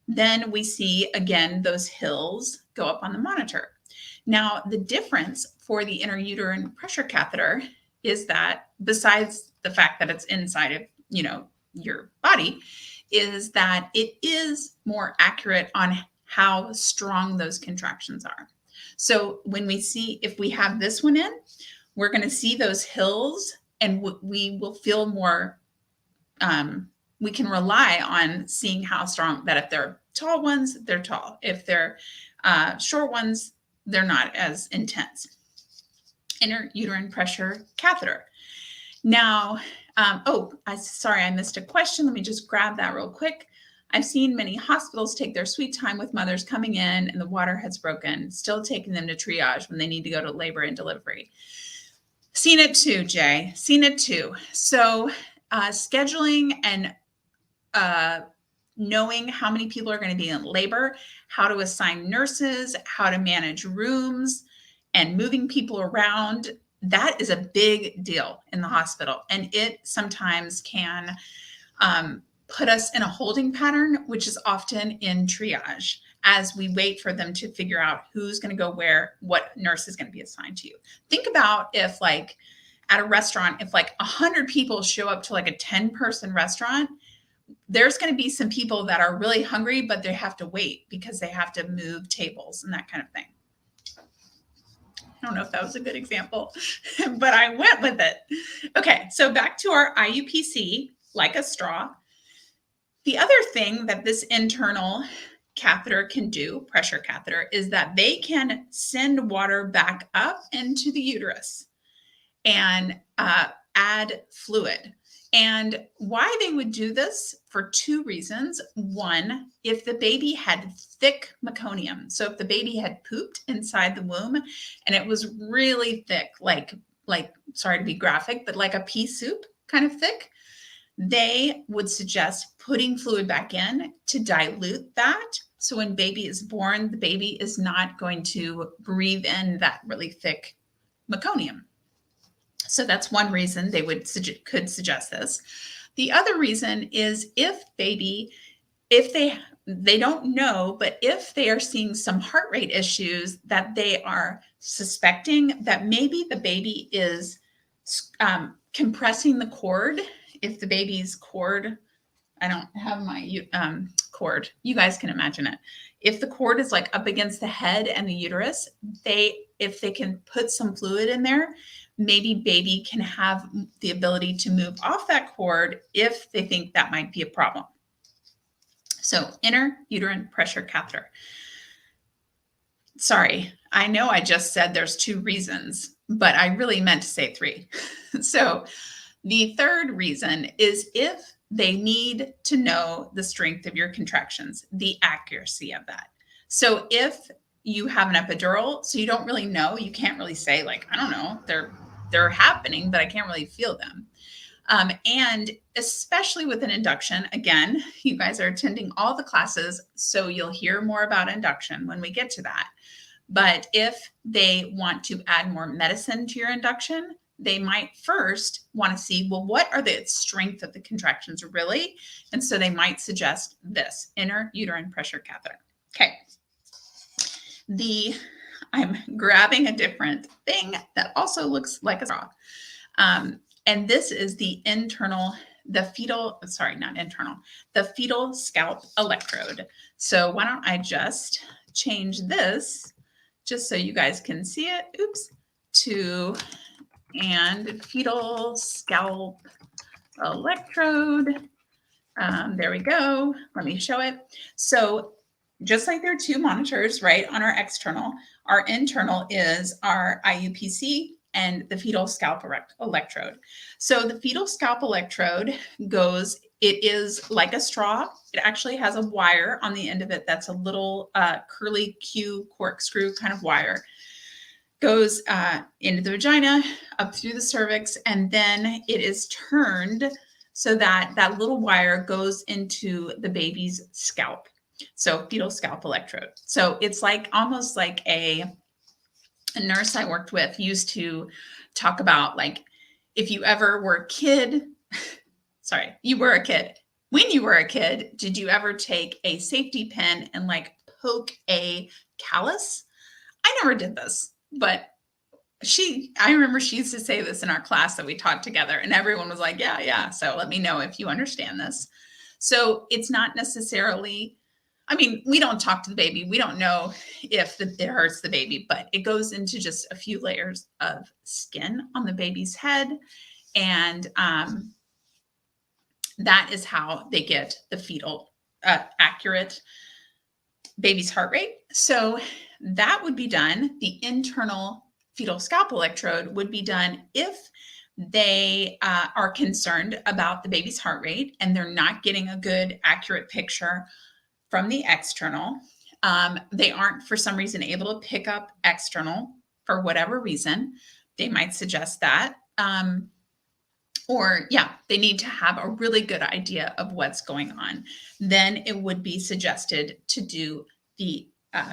then we see again those hills go up on the monitor. Now, the difference for the intrauterine pressure catheter is that, besides the fact that it's inside of, your body, is that it is more accurate on how strong those contractions are. So when we see, if we have this one in, we're going to see those hills, and we will feel more, we can rely on seeing how strong, that if they're tall ones, they're tall. If they're short ones, they're not as intense. Intrauterine pressure catheter. Now, sorry, I missed a question. Let me just grab that real quick. I've seen many hospitals take their sweet time with mothers coming in and the water has broken, still taking them to triage when they need to go to labor and delivery. Seen it too, Jay. Seen it too. So scheduling and knowing how many people are going to be in labor, how to assign nurses, how to manage rooms, and moving people around, that is a big deal in the hospital. And it sometimes can put us in a holding pattern, which is often in triage, as we wait for them to figure out who's going to go where, what nurse is going to be assigned to you. Think about if, like, at a restaurant, if like 100 people show up to like a 10-person restaurant, there's going to be some people that are really hungry, but they have to wait because they have to move tables and that kind of thing. I don't know if that was a good example, but I went with it. Okay, so back to our IUPC, like a straw. The other thing that this internal catheter can do, pressure catheter, is that they can send water back up into the uterus and add fluid. And why they would do this, for two reasons. One, if the baby had thick meconium, so if the baby had pooped inside the womb and it was really thick, like sorry to be graphic, but like a pea soup kind of thick, they would suggest putting fluid back in to dilute that. So when baby is born, the baby is not going to breathe in that really thick meconium. So that's one reason they could suggest this. The other reason is if they don't know, but if they are seeing some heart rate issues, that they are suspecting that maybe the baby is compressing the cord. If the baby's cord, I don't have my cord, you guys can imagine it. If the cord is like up against the head and the uterus, if they can put some fluid in there, maybe baby can have the ability to move off that cord if they think that might be a problem. So intrauterine pressure catheter. Sorry, I know I just said there's two reasons, but I really meant to say three. So the third reason is if they need to know the strength of your contractions, the accuracy of that. So if you have an epidural, so you don't really know, you can't really say, like, I don't know, they're happening, but I can't really feel them. And especially with an induction, again, you guys are attending all the classes, so you'll hear more about induction when we get to that. But if they want to add more medicine to your induction, they might first want to see, well, what are the strength of the contractions really? And so they might suggest this intrauterine pressure catheter. Okay. I'm grabbing a different thing that also looks like a straw. And this is the fetal scalp electrode. So why don't I just change this just so you guys can see it. Oops. And fetal scalp electrode. There we go. Let me show it. So just like there are two monitors, right, on our external, our internal is our IUPC and the fetal scalp electrode. So the fetal scalp electrode goes It is like a straw. It actually has a wire on the end of it that's a little curly Q corkscrew kind of wire. Goes into the vagina, up through the cervix, and then it is turned so that that little wire goes into the baby's scalp. So fetal scalp electrode. So it's like almost like a nurse I worked with used to talk about, like, if you ever were a kid, sorry, you were a kid. When you were a kid, did you ever take a safety pin and like poke a callus? I never did this, but I remember she used to say this in our class that we taught together, and everyone was like, yeah. So let me know if you understand this. So it's not necessarily, I mean, we don't talk to the baby. We don't know if it hurts the baby, but it goes into just a few layers of skin on the baby's head. And that is how they get the fetal accurate baby's heart rate. So that would be done. The internal fetal scalp electrode would be done if they are concerned about the baby's heart rate and they're not getting a good, accurate picture from the external. They aren't, for some reason, able to pick up external for whatever reason. They might suggest that. Or they need to have a really good idea of what's going on. Then it would be suggested to do the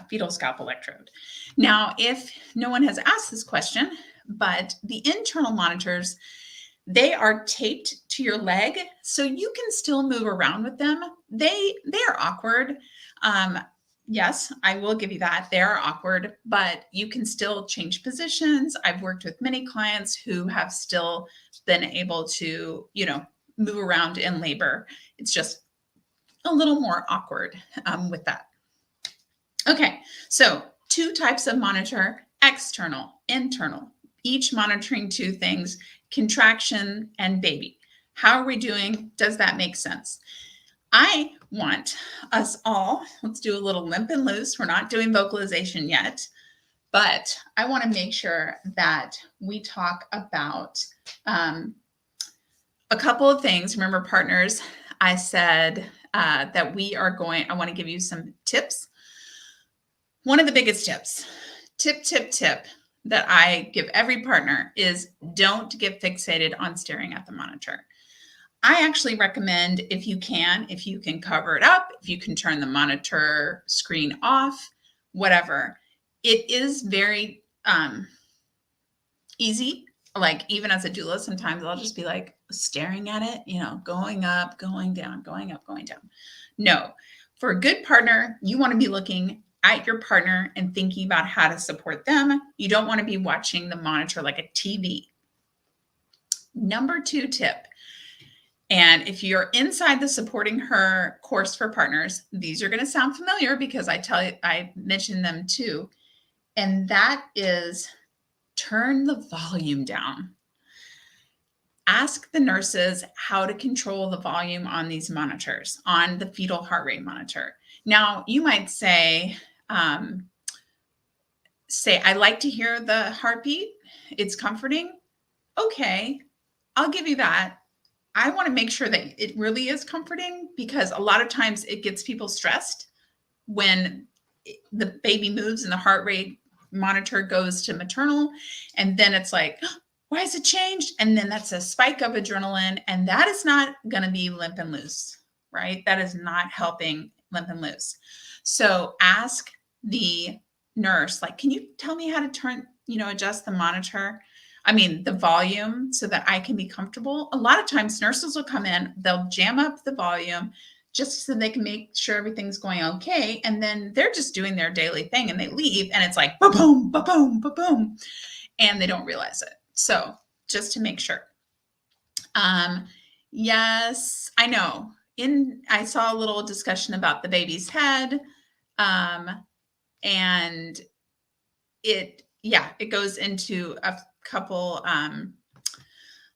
fetal scalp electrode. Now, if no one has asked this question, but the internal monitors, they are taped to your leg, so you can still move around with them. They are awkward. Yes, I will give you that. They are awkward, but you can still change positions. I've worked with many clients who have still been able to, move around in labor. It's just a little more awkward with that. Okay, so 2 types of monitor, external, internal, each monitoring 2 things, contraction and baby. How are we doing? Does that make sense? I want us all, let's do a little limp and loose. We're not doing vocalization yet, but I want to make sure that we talk about a couple of things. Remember, partners, I said that I want to give you some tips. One of the biggest tips, tip that I give every partner is don't get fixated on staring at the monitor. I actually recommend, if you can cover it up, if you can turn the monitor screen off, whatever. It is very easy. Like, even as a doula, sometimes I'll just be like staring at it, going up, going down, going up, going down. No, for a good partner, you want to be looking at your partner and thinking about how to support them. You don't want to be watching the monitor like a TV. Number 2 tip. And if you're inside the Supporting Her course for partners, these are going to sound familiar because I mentioned them too. And that is turn the volume down. Ask the nurses how to control the volume on these monitors, on the fetal heart rate monitor. Now, you might say, I like to hear the heartbeat. It's comforting. Okay, I'll give you that. I want to make sure that it really is comforting, because a lot of times it gets people stressed when the baby moves and the heart rate monitor goes to maternal. And then it's like, why has it changed? And then that's a spike of adrenaline. And that is not going to be limp and loose, right? That is not helping limp and loose. So ask the nurse, like, can you tell me how to turn, adjust the monitor? The volume, so that I can be comfortable. A lot of times nurses will come in, they'll jam up the volume just so they can make sure everything's going okay. And then they're just doing their daily thing and they leave and it's like, ba-boom, ba-boom, ba-boom. And they don't realize it. So just to make sure. Yes, I know. I saw a little discussion about the baby's head. And it goes into a couple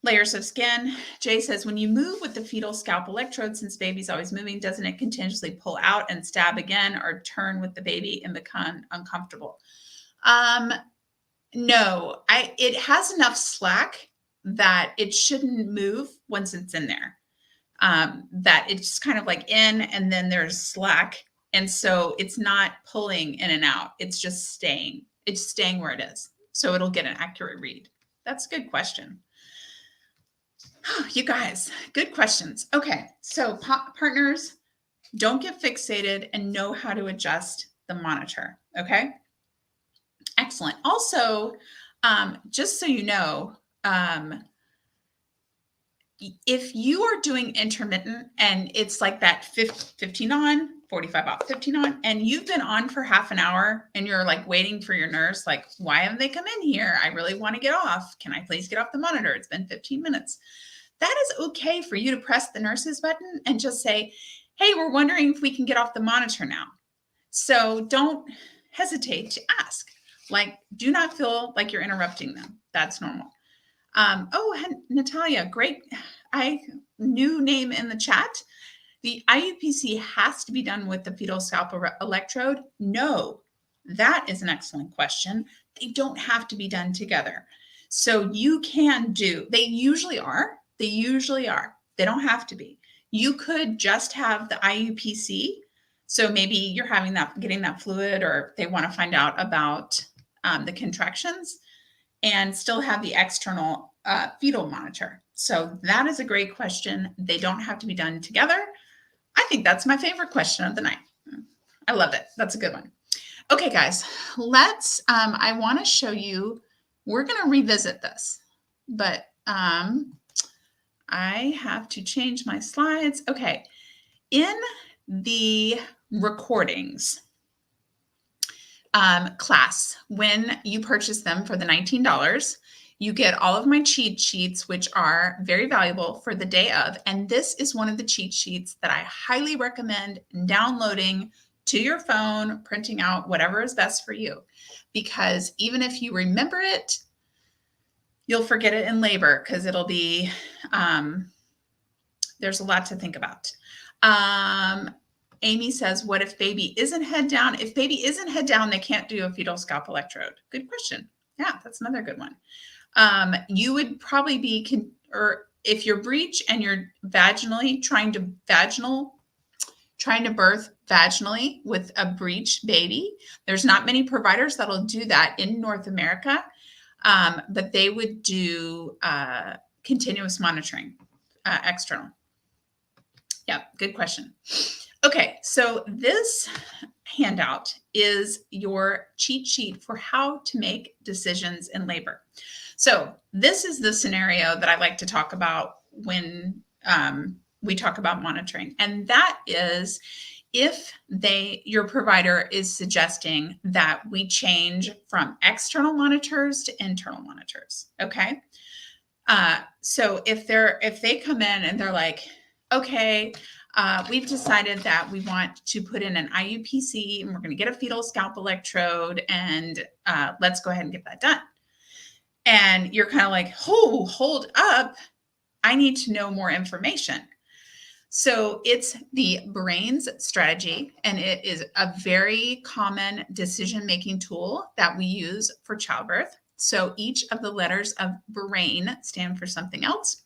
layers of skin. Jay says, when you move with the fetal scalp electrode, since baby's always moving, doesn't it continuously pull out and stab again, or turn with the baby and become uncomfortable? No, it has enough slack that it shouldn't move once it's in there. that it's kind of like in and then there's slack. And so it's not pulling in and out. It's just staying. It's staying where it is. So it'll get an accurate read. That's a good question. You guys, good questions. Okay, so partners, don't get fixated and know how to adjust the monitor. Okay, excellent. Also, just so you know, if you are doing intermittent and it's like that 15 on, 45 off, 15 on, and you've been on for half an hour and you're like waiting for your nurse, like, why haven't they come in here? I really want to get off. Can I please get off the monitor? It's been 15 minutes. That is okay for you to press the nurse's button and just say, hey, we're wondering if we can get off the monitor now. So don't hesitate to ask. Like, do not feel like you're interrupting them. That's normal. Natalia, great. New name in the chat. The IUPC has to be done with the fetal scalp electrode. No, that is an excellent question. They don't have to be done together. So you can do, they usually are. They don't have to be. You could just have the IUPC. So maybe you're getting that fluid, or they want to find out about the contractions, and still have the external fetal monitor. So that is a great question. They don't have to be done together. I think that's my favorite question of the night. I love it. That's a good one. Okay, guys, let's, I want to show you, we're going to revisit this, but I have to change my slides. Okay, in the recordings class, when you purchase them for the $19, you get all of my cheat sheets, which are very valuable for the day of. And this is one of the cheat sheets that I highly recommend downloading to your phone, printing out, whatever is best for you. Because even if you remember it, you'll forget it in labor, because it'll be, there's a lot to think about. Amy says, what if baby isn't head down? If baby isn't head down, they can't do a fetal scalp electrode. Good question. Yeah, that's another good one. You would probably be, or if you're breech and you're vaginally trying to birth vaginally with a breech baby, there's not many providers that'll do that in North America, but they would do continuous monitoring, external. Yeah, good question. Okay, so this handout is your cheat sheet for how to make decisions in labor. So this is the scenario that I like to talk about when we talk about monitoring. And that is if your provider is suggesting that we change from external monitors to internal monitors. Okay. So if they come in and they're like, okay, we've decided that we want to put in an IUPC and we're going to get a fetal scalp electrode, and let's go ahead and get that done. And you're kind of like, oh, hold up. I need to know more information. So it's the BRAINS strategy, and it is a very common decision-making tool that we use for childbirth. So each of the letters of BRAIN stand for something else.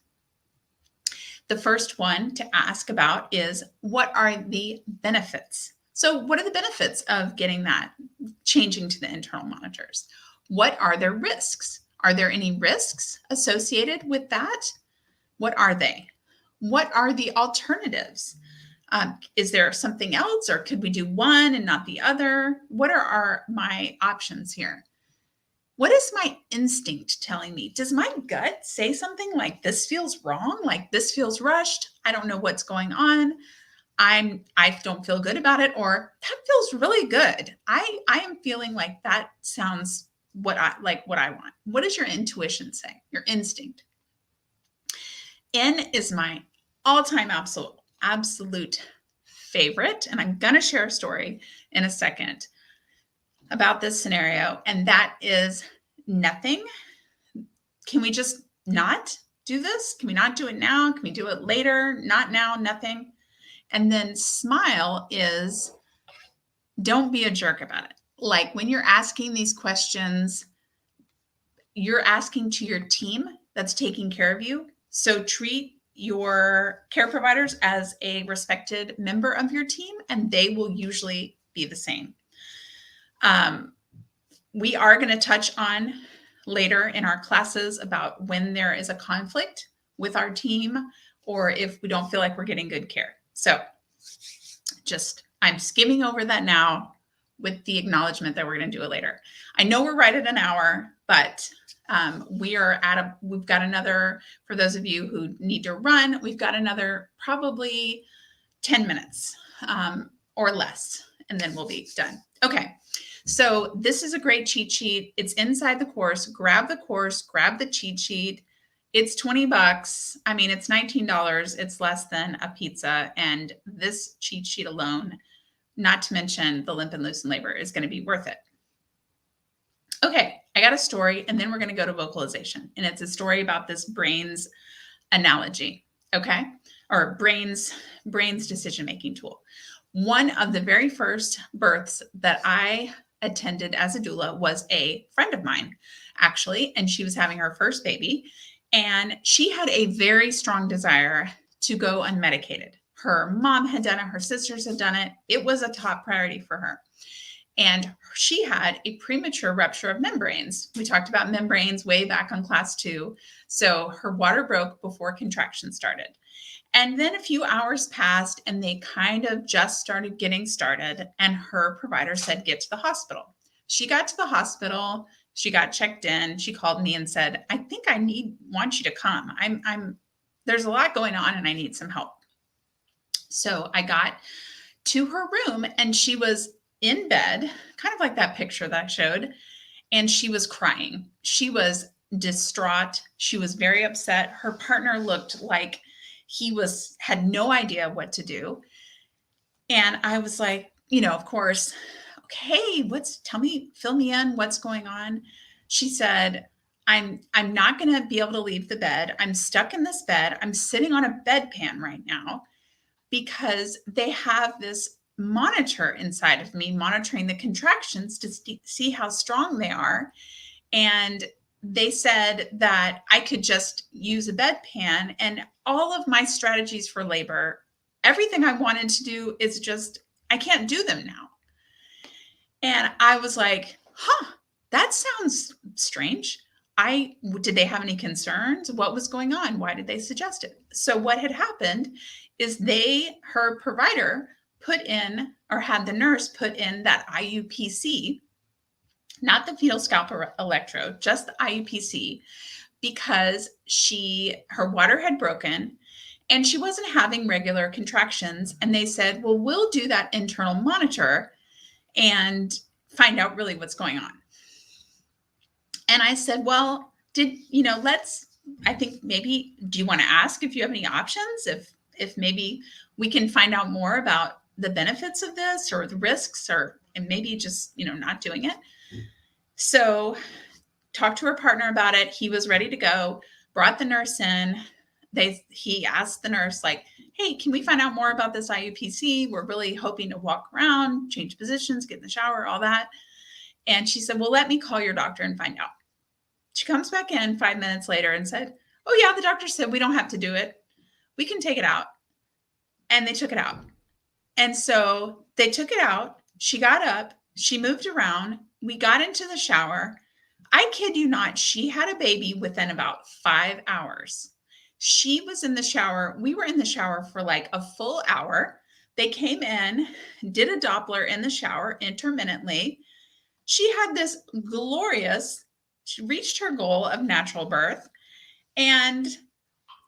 The first one to ask about is, what are the benefits? So what are the benefits of getting that, changing to the internal monitors? What are their risks? Are there any risks associated with that? What are they? What are the alternatives? Is there something else, or could we do one and not the other? What are my options here? What is my instinct telling me? Does my gut say something like, this feels wrong? Like, this feels rushed. I don't know what's going on. I don't feel good about it. Or that feels really good. I am feeling like that sounds what I want. What does your intuition say? Your instinct. N is my all-time absolute favorite. And I'm going to share a story in a second about this scenario. And that is nothing. Can we just not do this? Can we not do it now? Can we do it later? Not now, nothing. And then smile is, don't be a jerk about it. Like, when you're asking these questions, you're asking to your team that's taking care of you. So treat your care providers as a respected member of your team, and they will usually be the same. We are going to touch on later in our classes about when there is a conflict with our team or if we don't feel like we're getting good care. So I'm skimming over that now with the acknowledgement that we're going to do it later. I know we're right at an hour, but we've got another, for those of you who need to run, we've got another probably 10 minutes or less, and then we'll be done. Okay. So this is a great cheat sheet. It's inside the course. Grab the course, grab the cheat sheet. It's $20. I mean, it's $19. It's less than a pizza. And this cheat sheet alone, not to mention the limp and loosen labor, is going to be worth it. Okay, I got a story, and then we're going to go to vocalization. And it's a story about this brains analogy, okay? Or brains decision-making tool. One of the very first births that I attended as a doula was a friend of mine, actually, and she was having her first baby, and she had a very strong desire to go unmedicated. Her mom had done it, her sisters had done it. It was a top priority for her. And she had a premature rupture of membranes. We talked about membranes way back on class 2. So her water broke before contraction started. And then a few hours passed and they kind of just started getting started. And her provider said, get to the hospital. She got to the hospital. She got checked in. She called me and said, I think I want you to come. There's a lot going on and I need some help. So I got to her room and she was in bed, kind of like that picture that I showed. And she was crying. She was distraught. She was very upset. Her partner looked like he had no idea what to do. And I was like, of course, okay, fill me in, what's going on? She said, I'm not going to be able to leave the bed. I'm stuck in this bed. I'm sitting on a bedpan right now because they have this monitor inside of me monitoring the contractions to see how strong they are. And they said that I could just use a bedpan, and all of my strategies for labor, everything I wanted to do is I can't do them now. And I was like, that sounds strange. Did they have any concerns? What was going on? Why did they suggest it? So what had happened is her provider had the nurse put in that IUPC, not the fetal scalp electrode, just the IUPC, because her water had broken and she wasn't having regular contractions. And they said, well, we'll do that internal monitor and find out really what's going on. And I said, well, I think maybe, do you want to ask if you have any options? If maybe we can find out more about the benefits of this or the risks, and maybe just, not doing it. So talked to her partner about it. He was ready to go, brought the nurse in. He asked the nurse, like, hey, can we find out more about this IUPC? We're really hoping to walk around, change positions, get in the shower, all that. And she said, well, let me call your doctor and find out. She comes back in 5 minutes later and said, oh yeah, the doctor said we don't have to do it. We can take it out. And they took it out. And so they took it out. She got up. She moved around. We got into the shower. I kid you not, she had a baby within about 5 hours. She was in the shower. We were in the shower for like a full hour. They came in, did a doppler in the shower intermittently. She had this she reached her goal of natural birth. And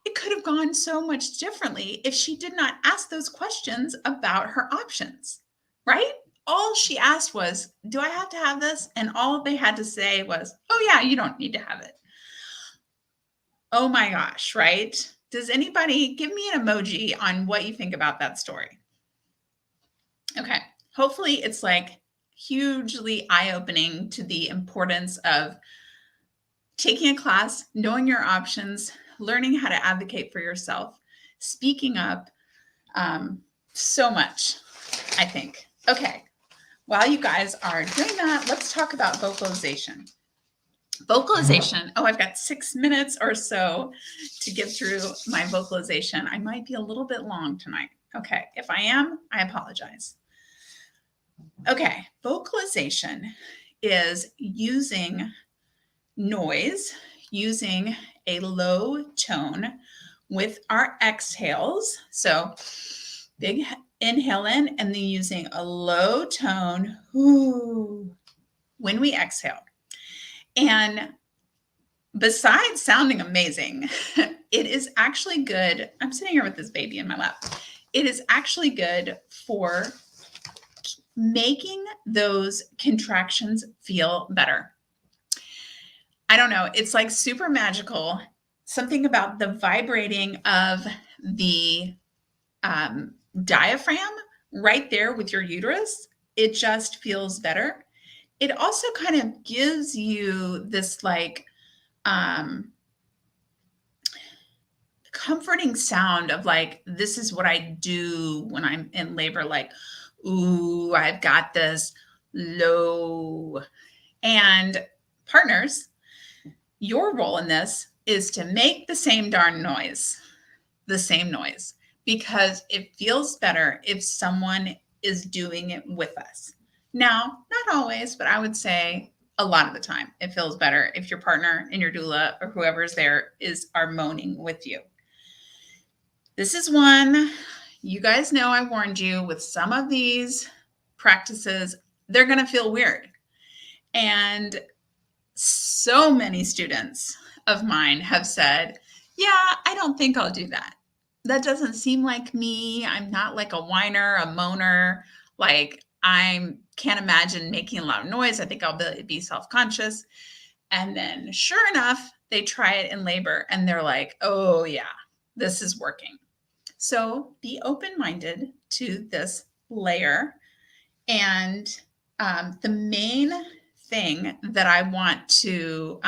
it could have gone so much differently if she did not ask those questions about her options, right? All she asked was, do I have to have this? And all they had to say was, oh yeah, you don't need to have it. Oh my gosh, right? Does anybody give me an emoji on what you think about that story? Okay, hopefully it's like hugely eye-opening to the importance of taking a class, knowing your options, learning how to advocate for yourself, speaking up, so much, I think. Okay, while you guys are doing that, let's talk about vocalization. Vocalization. Oh, I've got 6 minutes or so to get through my vocalization. I might be a little bit long tonight. Okay, if I am, I apologize. Okay, vocalization is using noise, using a low tone with our exhales. So big inhale in and then using a low tone when we exhale. And besides sounding amazing, it is actually good. I'm sitting here with this baby in my lap. It is actually good for making those contractions feel better. I don't know. It's like super magical. Something about the vibrating of the diaphragm right there with your uterus. It just feels better. It also kind of gives you this like comforting sound of like, this is what I do when I'm in labor. Like, ooh, I've got this low. And partners, your role in this is to make the same darn noise, because it feels better if someone is doing it with us. Now, not always, but I would say a lot of the time it feels better if your partner and your doula or whoever's there are moaning with you. This is one, you guys know I warned you with some of these practices, they're going to feel weird. And so many students of mine have said, yeah, I don't think I'll do that. That doesn't seem like me. I'm not like a whiner, a moaner. Like I can't imagine making a lot of noise. I think I'll be self-conscious. And then sure enough, they try it in labor and they're like, oh yeah, this is working. So be open-minded to this layer. And the main thing that I want to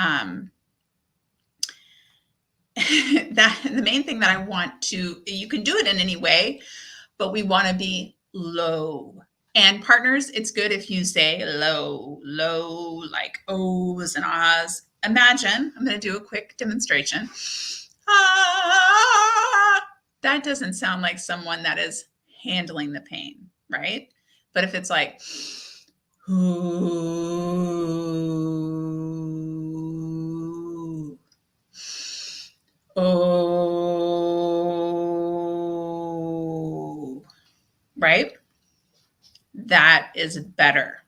you can do it in any way, but we want to be low. And partners, it's good if you say low, like ohs and ahs. Imagine, I'm going to do a quick demonstration. That doesn't sound like someone that is handling the pain, right? But if it's like, ooh, oh, right? That is better,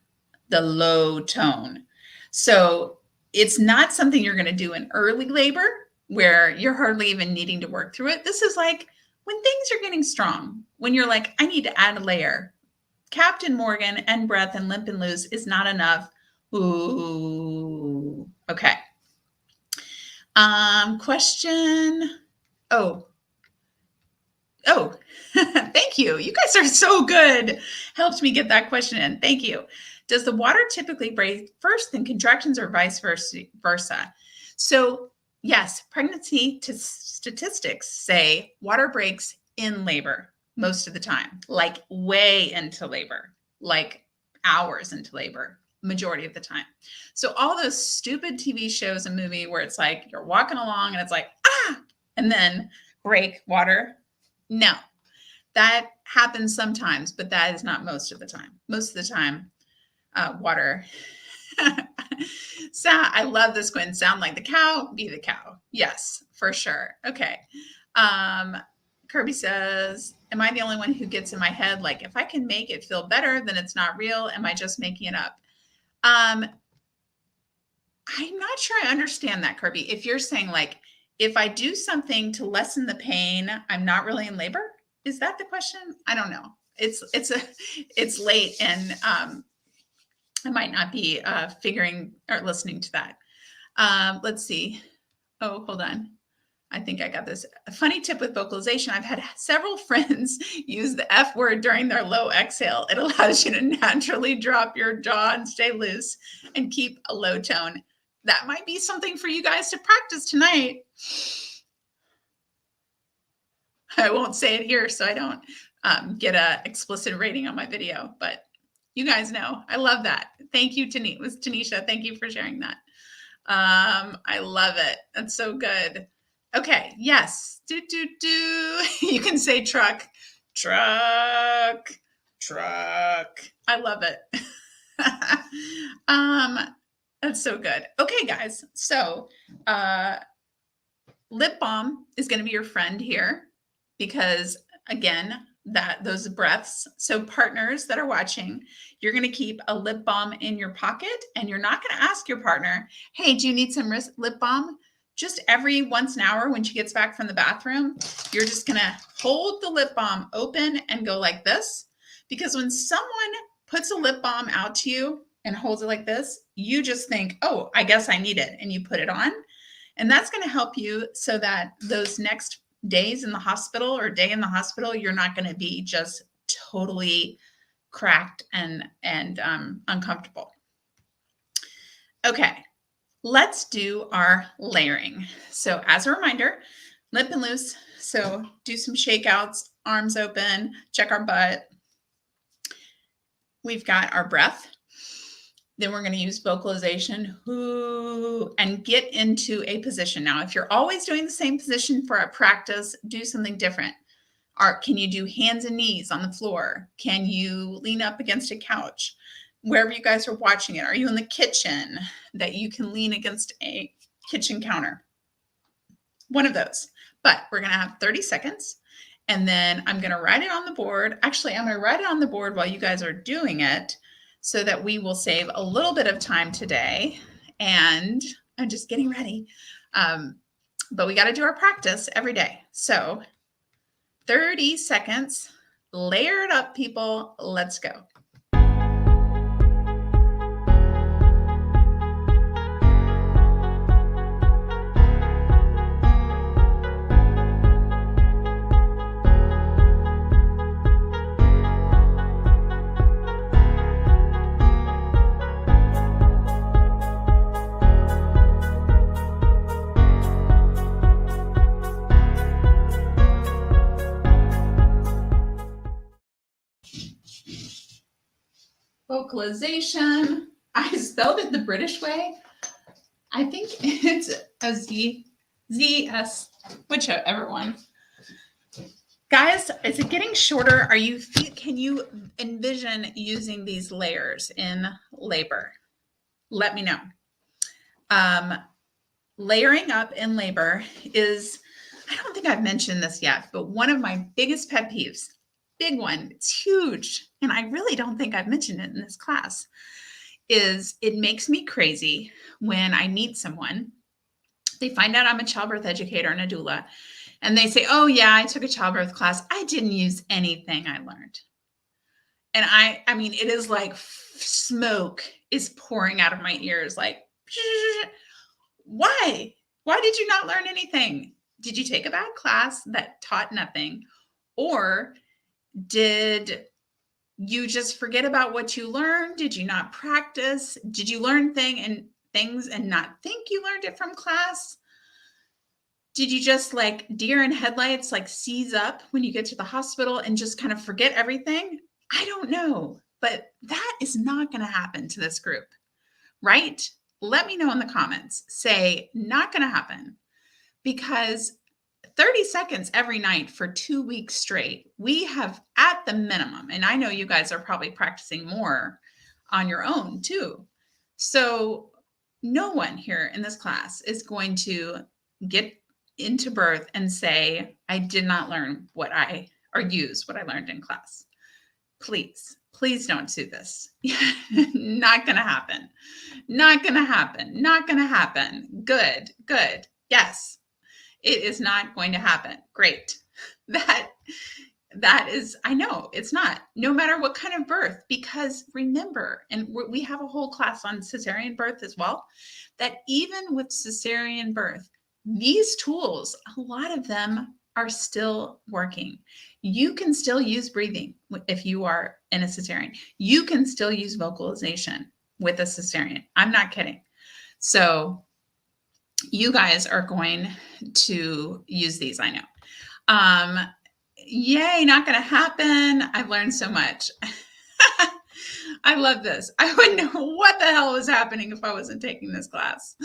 the low tone. So it's not something you're going to do in early labor where you're hardly even needing to work through it. This is like when things are getting strong, when you're like, I need to add a layer. Captain Morgan and breath and limp and loose is not enough. Ooh, okay. Question. Oh, thank you. You guys are so good. Helped me get that question in. Thank you. Does the water typically break first, then contractions, or vice versa? So yes, pregnancy statistics say water breaks in labor most of the time, like way into labor, like hours into labor, majority of the time. So all those stupid TV shows and movie where it's like you're walking along and it's like, and then break water. No, that happens sometimes, but that is not most of the time. Most of the time, water. So I love this, Quinn. Sound like the cow, be the cow. Yes, for sure. Okay. Kirby says, am I the only one who gets in my head? Like, if I can make it feel better, then it's not real. Am I just making it up? I'm not sure I understand that, Kirby. If you're saying like, if I do something to lessen the pain, I'm not really in labor. Is that the question? I don't know. It's late and I might not be figuring or listening to that. Let's see. Oh, hold on. I think I got this. A funny tip with vocalization. I've had several friends use the F word during their low exhale. It allows you to naturally drop your jaw and stay loose and keep a low tone. That might be something for you guys to practice tonight. I won't say it here so I don't get an explicit rating on my video, but you guys know. I love that. Thank you, Tanisha. Thank you for sharing that. I love it. That's so good. Okay. Yes. Do, do, do. You can say truck, truck, truck. I love it. That's so good. Okay, guys. So, lip balm is going to be your friend here because again, those breaths. So partners that are watching, you're going to keep a lip balm in your pocket and you're not going to ask your partner, hey, do you need some lip balm? Just every once an hour when she gets back from the bathroom, you're just going to hold the lip balm open and go like this. Because when someone puts a lip balm out to you and holds it like this, you just think, oh, I guess I need it. And you put it on. And that's going to help you so that those next days in the hospital or day in the hospital, you're not going to be just totally cracked and uncomfortable. Okay, let's do our layering. So as a reminder, lip and loose. So do some shakeouts, arms open, check our butt. We've got our breath. Then we're going to use vocalization, and get into a position. Now, if you're always doing the same position for a practice, do something different. Can you do hands and knees on the floor? Can you lean up against a couch? Wherever you guys are watching it, are you in the kitchen that you can lean against a kitchen counter? One of those. But we're going to have 30 seconds. And then I'm going to write it on the board. Actually, I'm going to write it on the board while you guys are doing it, so that we will save a little bit of time today. And I'm just getting ready. But we got to do our practice every day. So 30 seconds, layer it up, people. Let's go. Vocalization. I spelled it the British way. I think it's a Z-S, whichever one. Guys, is it getting shorter? Can you envision using these layers in labor? Let me know. Layering up in labor is, I don't think I've mentioned this yet, but one of my biggest pet peeves. Big one, it's huge, and I really don't think I've mentioned it in this class, is it makes me crazy when I meet someone, they find out I'm a childbirth educator and a doula, and they say, oh yeah, I took a childbirth class. I didn't use anything I learned. And I mean, it is like smoke is pouring out of my ears, like, why? Why did you not learn anything? Did you take a bad class that taught nothing? Or did you just forget about what you learned? Did you not practice? Did you learn things and not think you learned it from class? Did you just like deer in headlights, like seize up when you get to the hospital and just kind of forget everything? I don't know, but that is not going to happen to this group, right? Let me know in the comments. Say not going to happen, because 30 seconds every night for 2 weeks straight, we have at the minimum, and I know you guys are probably practicing more on your own too. So no one here in this class is going to get into birth and say, I did not learn use what I learned in class. Please, please don't do this. Not going to happen. Not going to happen. Not going to happen. Good, good. Yes. It is not going to happen. Great. That is, I know it's not, no matter what kind of birth, because remember, and we have a whole class on cesarean birth as well, that even with cesarean birth, these tools, a lot of them are still working. You can still use breathing if you are in a cesarean. You can still use vocalization with a cesarean. I'm not kidding. So you guys are going to use these, I know. Yay, not going to happen. I've learned so much. I love this. I wouldn't know what the hell was happening if I wasn't taking this class.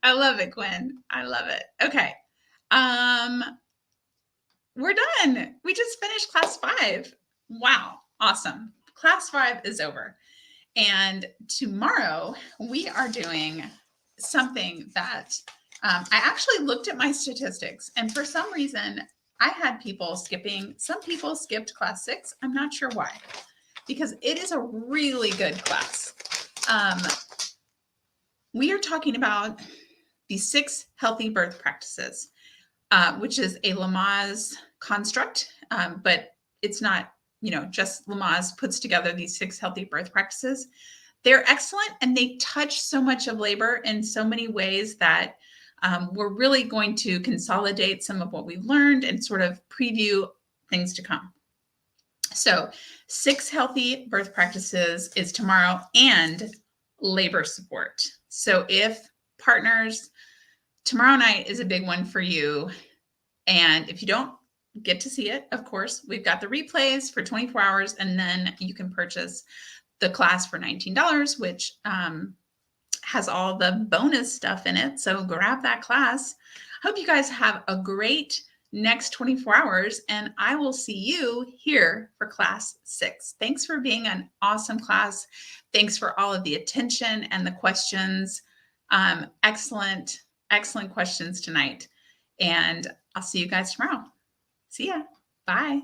I love it, Gwen. I love it. Okay. We're done. We just finished class 5. Wow. Awesome. Class 5 is over. And tomorrow we are doing something that I actually looked at my statistics, and for some reason I had people skipping. Some people skipped class 6. I'm not sure why, because it is a really good class. We are talking about the 6 healthy birth practices, which is a Lamaze construct, but it's not, just Lamaze puts together these 6 healthy birth practices. They're excellent, and they touch so much of labor in so many ways that we're really going to consolidate some of what we've learned and sort of preview things to come. So 6 healthy birth practices is tomorrow, and labor support. So if partners, tomorrow night is a big one for you. And if you don't get to see it, of course, we've got the replays for 24 hours, and then you can purchase the class for $19, which has all the bonus stuff in it. So grab that class. Hope you guys have a great next 24 hours, and I will see you here for class 6. Thanks for being an awesome class. Thanks for all of the attention and the questions. Excellent questions tonight. And I'll see you guys tomorrow. See ya. Bye.